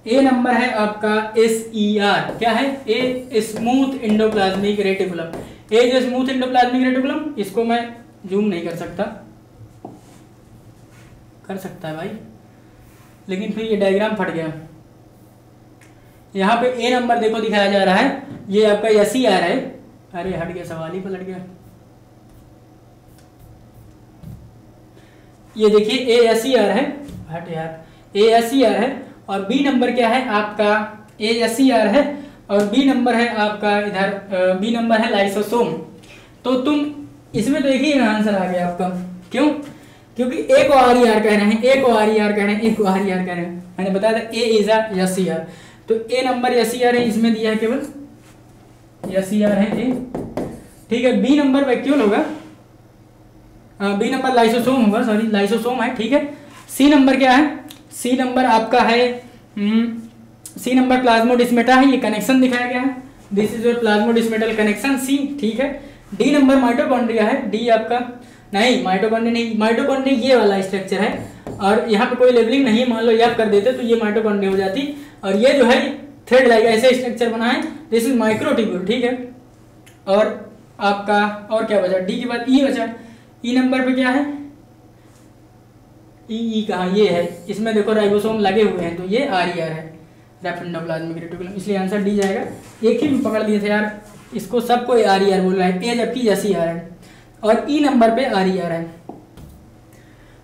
ए नंबर है आपका SER, क्या है? A smooth endoplasmic reticulum. A जो स्मूथ एंडोप्लाज्मिक रेटिकुलम, इसको मैं जूम नहीं कर सकता, कर सकता है भाई, लेकिन फिर ये डायग्राम फट गया। यहाँ पे ए नंबर देखो दिखाया जा रहा है, ये आपका SER है। अरे हट गया, सवाल ही पलट गया। ये देखिए ASER है, हट यार, ASER है। और बी नंबर क्या है आपका? ASER है, और बी नंबर है आपका इधर, बी नंबर है लाइसोसोम। तो तुम इसमें तो एक ही आंसर आ गया आपका, क्यों? क्योंकि ए को RER कह रहे हैं, ए को RER कह रहे हैं, ए को RER कह रहे हैं। मैंने बताया था ए इज SER, तो ए नंबर SER है, इसमें दिया है केवल SER है ए, ठीक है। बी नंबर वैक्यूल होगा, बी नंबर लाइसोसोम होगा, सॉरी लाइसोसोम है, ठीक है। सी नंबर क्या है? सी नंबर आपका है, सी नंबर प्लाज्मोडिस्मेटा है, ये कनेक्शन दिखाया गया है, this is your plasmodesmatal connection C, ठीक है। डी नंबर माइटोकॉन्ड्रिया है, डी आपका नहीं, माइटोकॉन्ड्रिया नहीं, माइटोकॉन्ड्रिया ये वाला स्ट्रक्चर है, और यहाँ पे कोई लेबलिंग नहीं, मान लो ये कर देते तो ये माइटोकॉन्ड्रिया हो जाती, और ये जो है थ्रेड लाइक ऐसे स्ट्रक्चर बना है, दिस इज माइक्रोट्यूब्यूल, ठीक है। और आपका और क्या बचा? डी के बाद ई बचा। ई नंबर पे क्या है? ई कहाँ? ये है, इसमें देखो राइबोसोम लगे हुए हैं, तो ये RER है, रैप्ट एंडोप्लाज्मिक रेटिकुलम, इसलिए आंसर डी जाएगा। एक ही में पकड़ लिए थे यार, इसको सबको RER बोल रहा है, ए जबकि SER है, और ई नंबर पे RER है।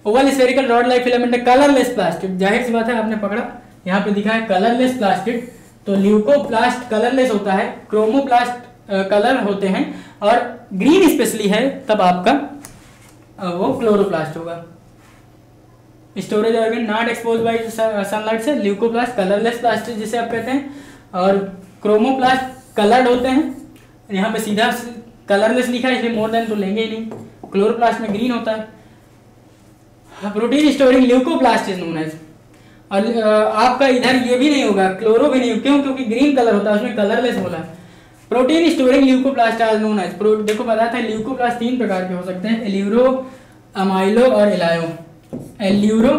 Oval spherical rod like filament colourless plastid, जाहिर सी बात है आपने पकड़ा, यहाँ पे दिखा है कलरलेस प्लास्टिड, तो ल्यूकोप्लास्ट कलरलेस होता है, क्रोमोप्लास्ट कलर होते हैं, और ग्रीन स्पेशली है तब आपका वो क्लोरोप्लास्ट होगा। Storage organ not expose bye sunlight से ल्यूकोप्लास्ट कलरलेस प्लास्टिड जिसे आप कहते हैं, और क्रोमोप्लास्ट कलर्ड होते हैं, यहाँ पे सीधा कलरलेस लिखा है इसलिए मोर देन तो लेंगे ही नहीं, क्लोरोप्लास्ट में ग्रीन होता है। Protein storing leucoplast is known as, और आपका इधर ये भी नहीं होगा, क्लोरो भी नहीं, क्यों? क्योंकि ग्रीन कलर होता है, उसमें कलरलेस बोला है। Protein storing leucoplast are known as, देखो पता था ल्यूकोप्लास्ट 3 प्रकार के हो सकते हैं, एल्यूरो, अमाइलो और एलायो। एल्यूरो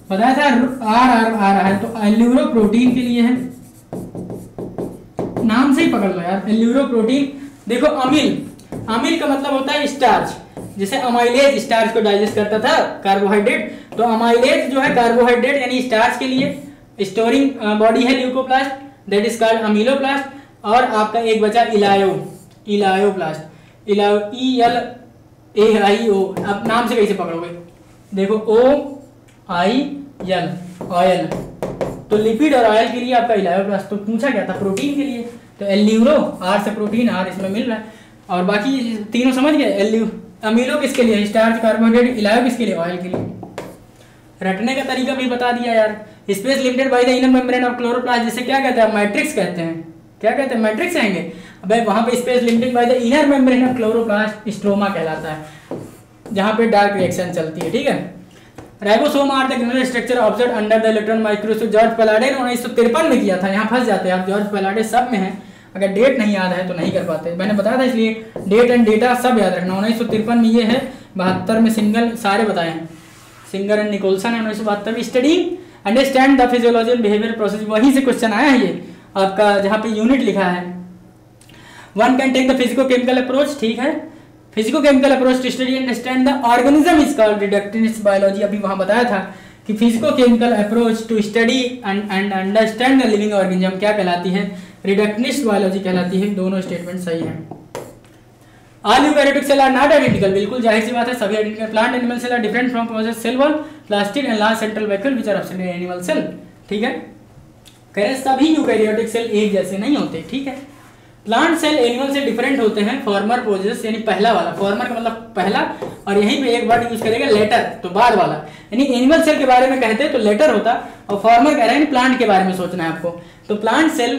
बताया था आर आ रहा है, तो एल्यूरो प्रोटीन के लिए है, नाम से ही पकड़ लो यार, एल्यूरो प्रोटीन। देखो अमील, अमील का मतलब होता है स्टार्च, जैसे अमाइलेज स्टार्च को डाइजेस्ट करता था कार्बोहाइड्रेट, तो अमाइलेज जो है कार्बोहाइड्रेट यानी स्टार्च के लिए स्टोरिंग बॉडी है ल्यूकोप्लास्ट, दैट इज कॉल्ड अमीलोप्लास्ट। और आपका एक बचा इलायो, इलायोप्लास्ट, इलायो ELAIO, आप नाम से कैसे पकड़ोगे? देखो OIL, ऑयल, तो लिपिड और ऑयल के लिए आपका इलायोप्लास्ट। तो पूछा क्या था? प्रोटीन के लिए, तो एल्यूरो, आर से प्रोटीन, आर इसमें मिल रहा है, और बाकी तीनों समझ गए। एल्यू अमीलो किसके लिए? स्टार्च, कार्बोहाइड्रेट, इलायो किसके लिए? ऑयल के लिए। रटने का तरीका भी बता दिया यार। Space limited by the inner membrane of chloroplast, जिसे क्या कहते हैं? मैट्रिक्स कहते हैं। क्या कहते हैं? मैट्रिक्स आएंगे। अबे वहां पे space limited by the inner membrane of chloroplast stroma कहलाता है, जहां पे डार्क रिएक्शन चलती है, ठीक है। Ribosome are the granular structure observed under the electron microscope, George Palade ने 1953 में किया था। यहाँ फंस जाते हैं आप, जॉर्ज पेलाडे सब में है, अगर डेट नहीं याद है तो नहीं कर पाते। मैंने बताया था, इसलिए डेट एंड डेटा सब याद रखना। 1953 में ये है, 72 में सिंगल, सारे बताए हैं, सिंगर एंड निकोलसन है 1972 में। Study understand the physiology and behaviour process, वहीं से क्वेश्चन आया है ये आपका, जहाँ पे यूनिट लिखा है। One can take the physico chemical approach, ठीक है, physico chemical approach to study understand the organism is called reductionist biology. अभी वहां बताया था कि physico chemical approach to study and understand the living organism क्या कहलाती है? रिडक्शनिस्ट बायोलॉजी कहलाती है। दोनों स्टेटमेंट सही है। All eukaryotic cell are not identical, बिल्कुल जाहिर सी बात है, सभी identical. Plant animal cell are different from process cell wall, plastid and large central vacuole which are absent in animal cell, ठीक है। कह रहे सभी यूकैरियोटिक सेल एक जैसे नहीं होते, ठीक है। प्लांट सेल एनिमल से डिफरेंट होते हैं फॉर्मर पोजेस, यानी पहला वाला, फॉर्मर का मतलब पहला, और यहीं पे एक वर्ड यूज करेगा लेटर, तो बाद वाला, यानी एनिमल सेल के बारे में कहते हैं तो लेटर होता, और फॉर्मर कह रहे हैं प्लांट के बारे में सोचना है आपको। तो प्लांट सेल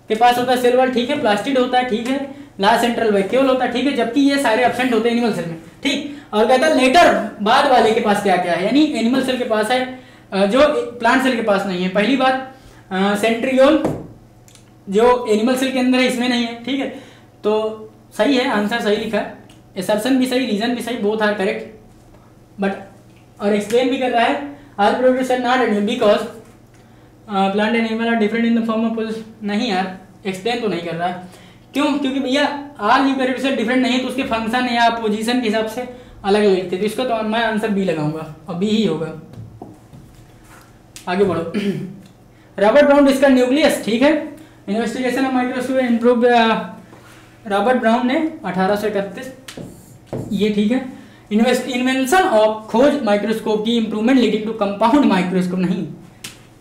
के पास होता है सेल वॉल, ठीक है, प्लास्टिड होता है, ठीक है, लास्ट सेंट्रल वैक्यूल होता है, ठीक है, जबकि ये सारे एब्सेंट होते हैं एनिमल सेल में, ठीक। और कहता है लेटर बाद वाले के पास क्या क्या है, यानी एनिमल सेल के पास है जो प्लांट सेल के पास नहीं है। पहली बात सेंट्रियोल जो एनिमल सेल के अंदर है इसमें नहीं है, ठीक है, तो सही है, आंसर सही लिखा है, असर्शन भी सही, रीजन भी सही, बोथ आर करेक्ट, बट और एक्सप्लेन भी कर रहा है all produce are not animal because plant and animal are different in the form of position. नहीं यार, एक्सप्लेन तो नहीं कर रहा है, क्यों? क्योंकि भैया ऑल यूकैरियोट्स डिफरेंट नहीं है तो उसके फंक्शन या पोजीशन के हिसाब से अलग अलग लिखते, तो इसको तो मैं आंसर बी लगाऊंगा और बी ही होगा। आगे बढ़ो। रॉबर्ट ब्राउन डिस्कवर न्यूक्लियस, ठीक है, investigation of microscope improve, Robert Brown ने 1831, ये ठीक है। इन्वेंशन ऑफ खोज माइक्रोस्कोप की improvement leading to compound microscope, नहीं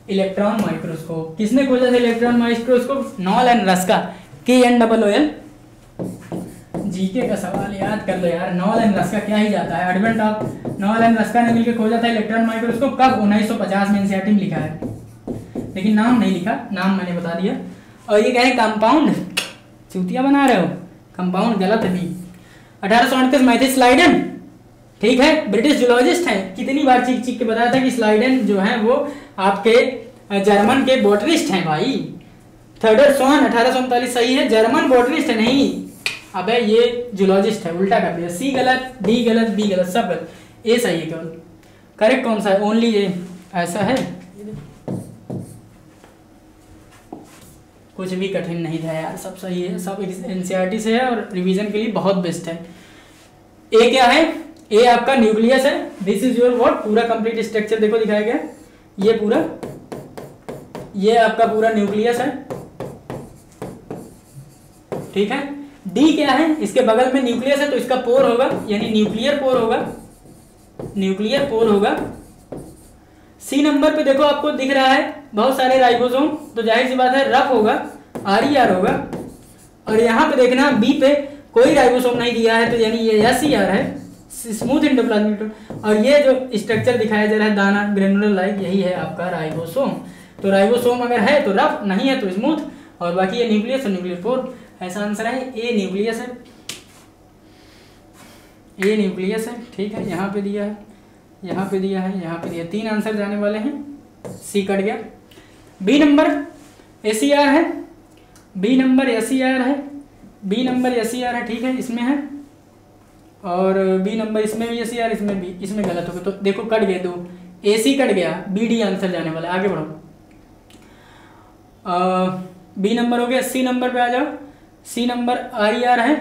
इलेक्ट्रॉन माइक्रोस्कोप, किसने खोजा था electron microscope? Knoll Ruska, KNOOL। GK का सवाल याद कर लो यार, नॉलन रस्का क्या ही जाता है। एडवेंट ऑफ नॉलन रस्का ने मिलकर खोजा था इलेक्ट्रॉन माइक्रोस्कोप, कब? 1950 में एनसीईआरटी में लिखा है, लेकिन नाम नहीं लिखा, नाम मैंने बता दिया। और ये क्या है? कंपाउंड, चूतिया बना रहे हो, कंपाउंड गलत है भी। 1838 मैथ्यू स्लाइडन, ठीक है, ब्रिटिश जूलॉजिस्ट है, कितनी बार चीख चीख के बताया था कि स्लाइडन जो है वो आपके जर्मन के बॉटनिस्ट हैं भाई। थर्डर स्वान 1839 सही है, जर्मन बॉटनिस्ट है, नहीं अबे ये जूलॉजिस्ट है, उल्टा कर दिया। सी गलत, डी गलत, बी गलत, सब गलत, ए सही है केवल। करेक्ट कौन सा है? ओनली ए, ऐसा है, कुछ भी कठिन नहीं था यार, सब सही है, सब एनसीईआरटी से है और रिवीजन के लिए बहुत बेस्ट है। ए क्या है? ए आपका न्यूक्लियस है, दिस इज योर व्हाट, पूरा कंप्लीट स्ट्रक्चर देखो दिखाया गया, ये पूरा, ये आपका पूरा न्यूक्लियस है, ठीक है। डी क्या है? इसके बगल में न्यूक्लियस है तो इसका पोर होगा, यानी न्यूक्लियर पोर होगा, न्यूक्लियर पोर होगा। सी नंबर पे देखो आपको दिख रहा है बहुत सारे राइबोसोम, तो जाहिर सी बात है रफ होगा, RER होगा। और यहाँ पे देखना बी पे कोई राइबोसोम नहीं दिया है, तो यानी ये SER है, स्मूथ एंडोप्लाज्मिक। और ये जो स्ट्रक्चर दिखाया जा रहा है दाना ग्रेनुलर लाइक, यही है आपका राइबोसोम। तो राइबोसोम अगर है तो रफ, नहीं है तो स्मूथ, और बाकी ये न्यूक्लियस और न्यूक्लियर पोर। ऐसा आंसर है ए न्यूक्लियस है, ए न्यूक्लियस है, ठीक है। यहाँ पे दिया है, यहाँ पे दिया है, यहाँ पे दिया, 3 आंसर जाने वाले हैं, सी कट गया। बी नंबर SER है, बी नंबर SER है, बी नंबर SER है, ठीक है, इसमें है। और बी नंबर इसमें भी SER, इसमें भी, इसमें गलत हो गया, तो देखो कट गए 2, AC कट गया, BD आंसर जाने वाला है। आगे बढ़ो, बी नंबर हो गया, सी नंबर पे आ जाओ। सी नंबर RER है,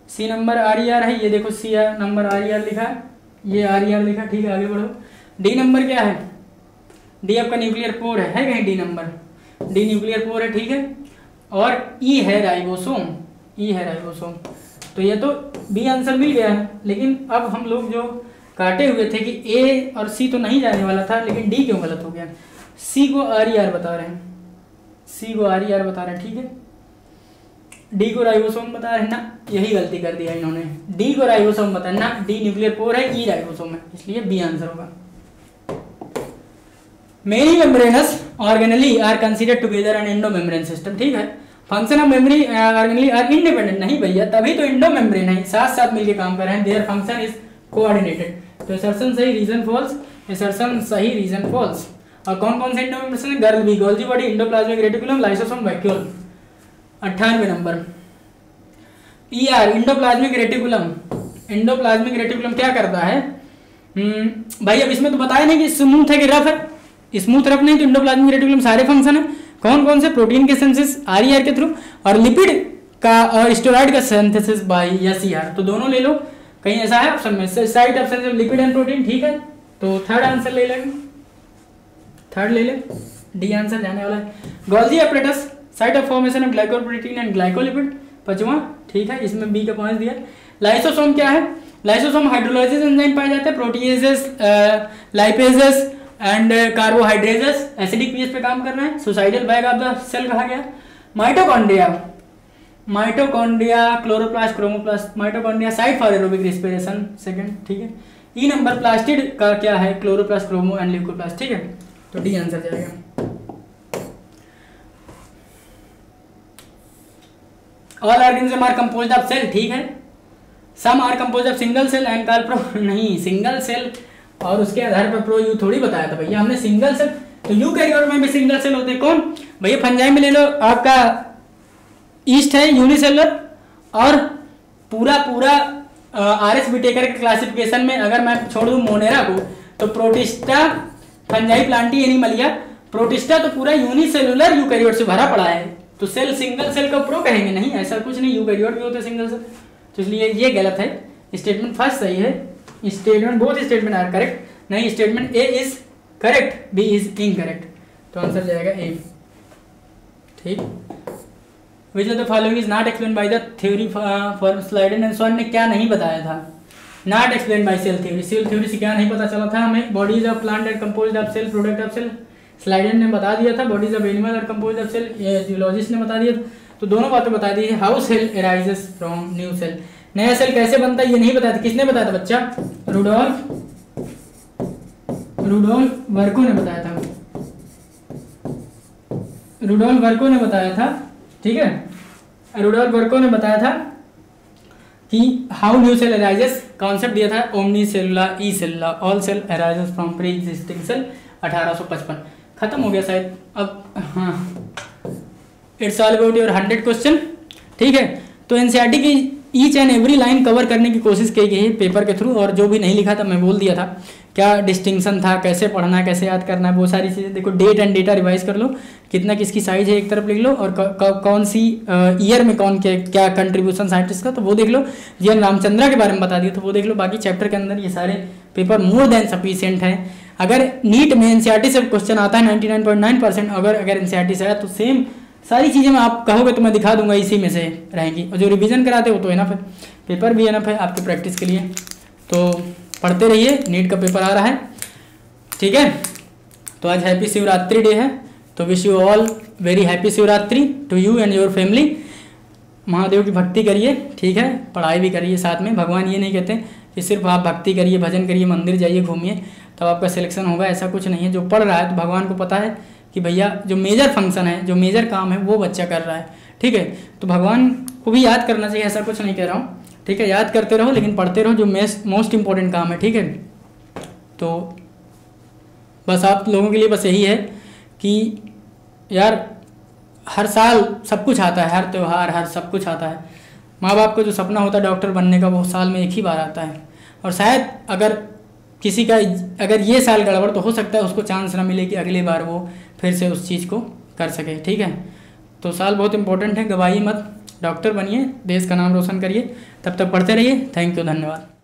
सी नंबर RER है, ये देखो सी नंबर RER लिखा है, ये RER लिखा, ठीक है। आगे बढ़ो, डी नंबर क्या है? डी आपका न्यूक्लियर पोर है कहीं? D number, D nuclear pore है, ठीक है। और ई है राइबोसोम, ई है राइबोसोम, तो ये तो बी आंसर मिल गया है। लेकिन अब हम लोग जो काटे हुए थे कि ए और सी तो नहीं जाने वाला था, लेकिन डी क्यों गलत हो गया? सी को RER बता रहे हैं, सी को RER बता रहे हैं, ठीक है। डी को राइबोसोम बता रहे हैं ना, यही गलती कर दिया इन्होंने, डी को राइबोसोम बता ना, डी न्यूक्लियर पोर है, ई राइबोसोम है, इसलिए बी आंसर होगा। Many membranous organelle are considered together an endo membrane system, ठीक है। Function of memory organelle are independent, नहीं भैया, तभी तो इंडो मेम्ब्रेन है, साथ साथ मिलकर काम कर रहे हैं, देयर फंक्शन इज कोऑर्डिनेटेड। तो असर्शन सही, रीजन फॉल्स, असर्शन सही, रीजन फॉल्स। और कौन कौन से इंडो मेम्ब्रेन है? गर्ल बी, Golgi body, endoplasmic reticulum, lysosome, vacuole. 98 number ER endoplasmic reticulum, endoplasmic reticulum क्या करता है? भाई अब इसमें तो बताया नहीं कि स्मूथ है कि रफ है, स्मूथ रफ नहीं, तो इंडोप्लाज्मिक रेटिकुलम सारे फंक्शन है, कौन कौन से? प्रोटीन के सिंथेसिस RER के थ्रू, और लिपिड का और स्टेरॉइड का सिंथेसिस बाय SER, तो दोनों ले लो, कहीं ऐसा है ऑप्शन में site option lipid and protein, ठीक है। तो थर्ड आंसर ले लेंगे, थर्ड ले ले, डी आंसर जाने वाला है। Golgi apparatus site of formation of glycoprotein and glycolipid, 5वां, ठीक है, इसमें बी का पॉइंट दिया। लाइसोसोम क्या है? लाइसोसोम हाइड्रोलाइसिस एंजाइम पाए जाते हैं, proteases, lipases and carbohydrases, acidic pH पे काम कर रहे हैं, suicidal bag of the cell कहा गया। Mitochondria, mitochondria, chloroplast, chromoplast, mitochondria site for aerobic respiration, second, ठीक है। ई नंबर प्लास्टिड का क्या है? क्लोरोप्लास्ट, क्रोमो एंड ल्यूकोप्लास्ट, ठीक है, तो डी आंसर जाएगा। All organism are composed of cell, ठीक है। Some are composed of single cell and call pro, नहीं सिंगल सेल और उसके आधार पर प्रो यू थोड़ी बताया था भैया हमने सिंगल सेल, तो यूकैरियोट में भी सिंगल सेल होते हैं। कौन भैया, फंजाई में ले लो आपका ईस्ट है यूनिसेलुलर, और पूरा पूरा आरएस विटेकर के क्लासिफिकेशन में अगर मैं छोड़ दूं मोनेरा को, तो protista, fungi Plantae Animalia, protista तो पूरा यूनिसेलुलर यूकैरियोट से भरा पड़ा है, तो सेल सिंगल सेल को प्रो कहेंगे नहीं, ऐसा कुछ नहीं, यूकैरियोट भी होते सिंगल सेल, तो इसलिए ये गलत है। स्टेटमेंट फर्स्ट सही है, statement both statement are correct, नहीं statement A is correct, B is incorrect, तो आंसर जाएगा ए, ठीक। Which of the following is not explain by the theory for Schleiden and Schwann ने क्या नहीं बताया था, not explain by cell theory, cell theory से क्या नहीं पता चला था हमें, bodies of plant are composed of cell, product of cell, Schleiden ने बता दिया था, bodies of animal are composed of cell, ये जूलॉजिस्ट ने बता दिया था, तो दोनों बातें बता दी है। How cell arises from new cell, नया सेल कैसे बनता है ये नहीं बताया था, किसने बताया था बच्चा, रुडोल्फ वर्को ने बताया था, रुडोल्फ वर्को ने बताया था, ठीक है, रुडोल्फ वर्को ने बताया था कि how new cell arises, concept दिया था ओमनी सेलुलर ई सेलुलर, all cell arises from pre existing cell, 1855 खत्म हो गया शायद। अब हाँ, it's all about your 100 question, ठीक है। तो एनसीईआरटी की each and every line cover करने की कोशिश की गई है पेपर के थ्रू, और जो भी नहीं लिखा था मैं बोल दिया था क्या डिस्टिंक्शन था, कैसे पढ़ना है, कैसे याद करना है, वो सारी चीज़ें देखो, डेट एंड डेटा रिवाइज कर लो, कितना किसकी साइज है एक तरफ लिख लो, और कौन सी ईयर में कौन के क्या कंट्रीब्यूशन साइंटिस्ट का, तो वो देख लो, जी.एन. रामचंद्रा के बारे में बता दिया तो वो देख लो, बाकी चैप्टर के अंदर ये सारे पेपर मोर देन सफिशिएंट है। अगर नीट में एनसीईआरटी से क्वेश्चन आता है 99.9%, अगर एनसीईआरटी से आया तो सेम सारी चीज़ें मैं आप कहोगे तो मैं दिखा दूंगा, इसी में से रहेंगी, और जो रिवीजन कराते हो तो एनफ है, पेपर भी एनफ है आपके प्रैक्टिस के लिए, तो पढ़ते रहिए, नीट का पेपर आ रहा है, ठीक है। तो आज हैप्पी शिवरात्रि डे है, तो wish you all very happy Shivratri to you and your family. Mahadev की भक्ति करिए, ठीक है, पढ़ाई भी करिए साथ में, भगवान ये नहीं कहते कि सिर्फ आप भक्ति करिए, भजन करिए, मंदिर जाइए, घूमिए तब आपका सिलेक्शन होगा, ऐसा कुछ नहीं है। जो पढ़ रहा है तो भगवान को पता है कि भैया जो मेजर फंक्शन है, जो मेजर काम है वो बच्चा कर रहा है, ठीक है, तो भगवान को भी याद करना चाहिए, ऐसा कुछ नहीं कह रहा हूँ, ठीक है, याद करते रहो लेकिन पढ़ते रहो, जो मोस्ट इंपॉर्टेंट काम है, ठीक है। तो बस आप लोगों के लिए बस यही है कि यार हर साल सब कुछ आता है, हर त्यौहार, हर सब कुछ आता है, माँ बाप का जो सपना होता है डॉक्टर बनने का वो साल में एक ही बार आता है, और शायद अगर किसी का अगर ये साल गड़बड़ तो हो सकता है उसको चांस ना मिले कि अगली बार वो फिर से उस चीज़ को कर सके, ठीक है। तो साल बहुत इंपॉर्टेंट है, गवाइए मत, डॉक्टर बनिए, देश का नाम रोशन करिए, तब तक पढ़ते रहिए। थैंक यू, धन्यवाद।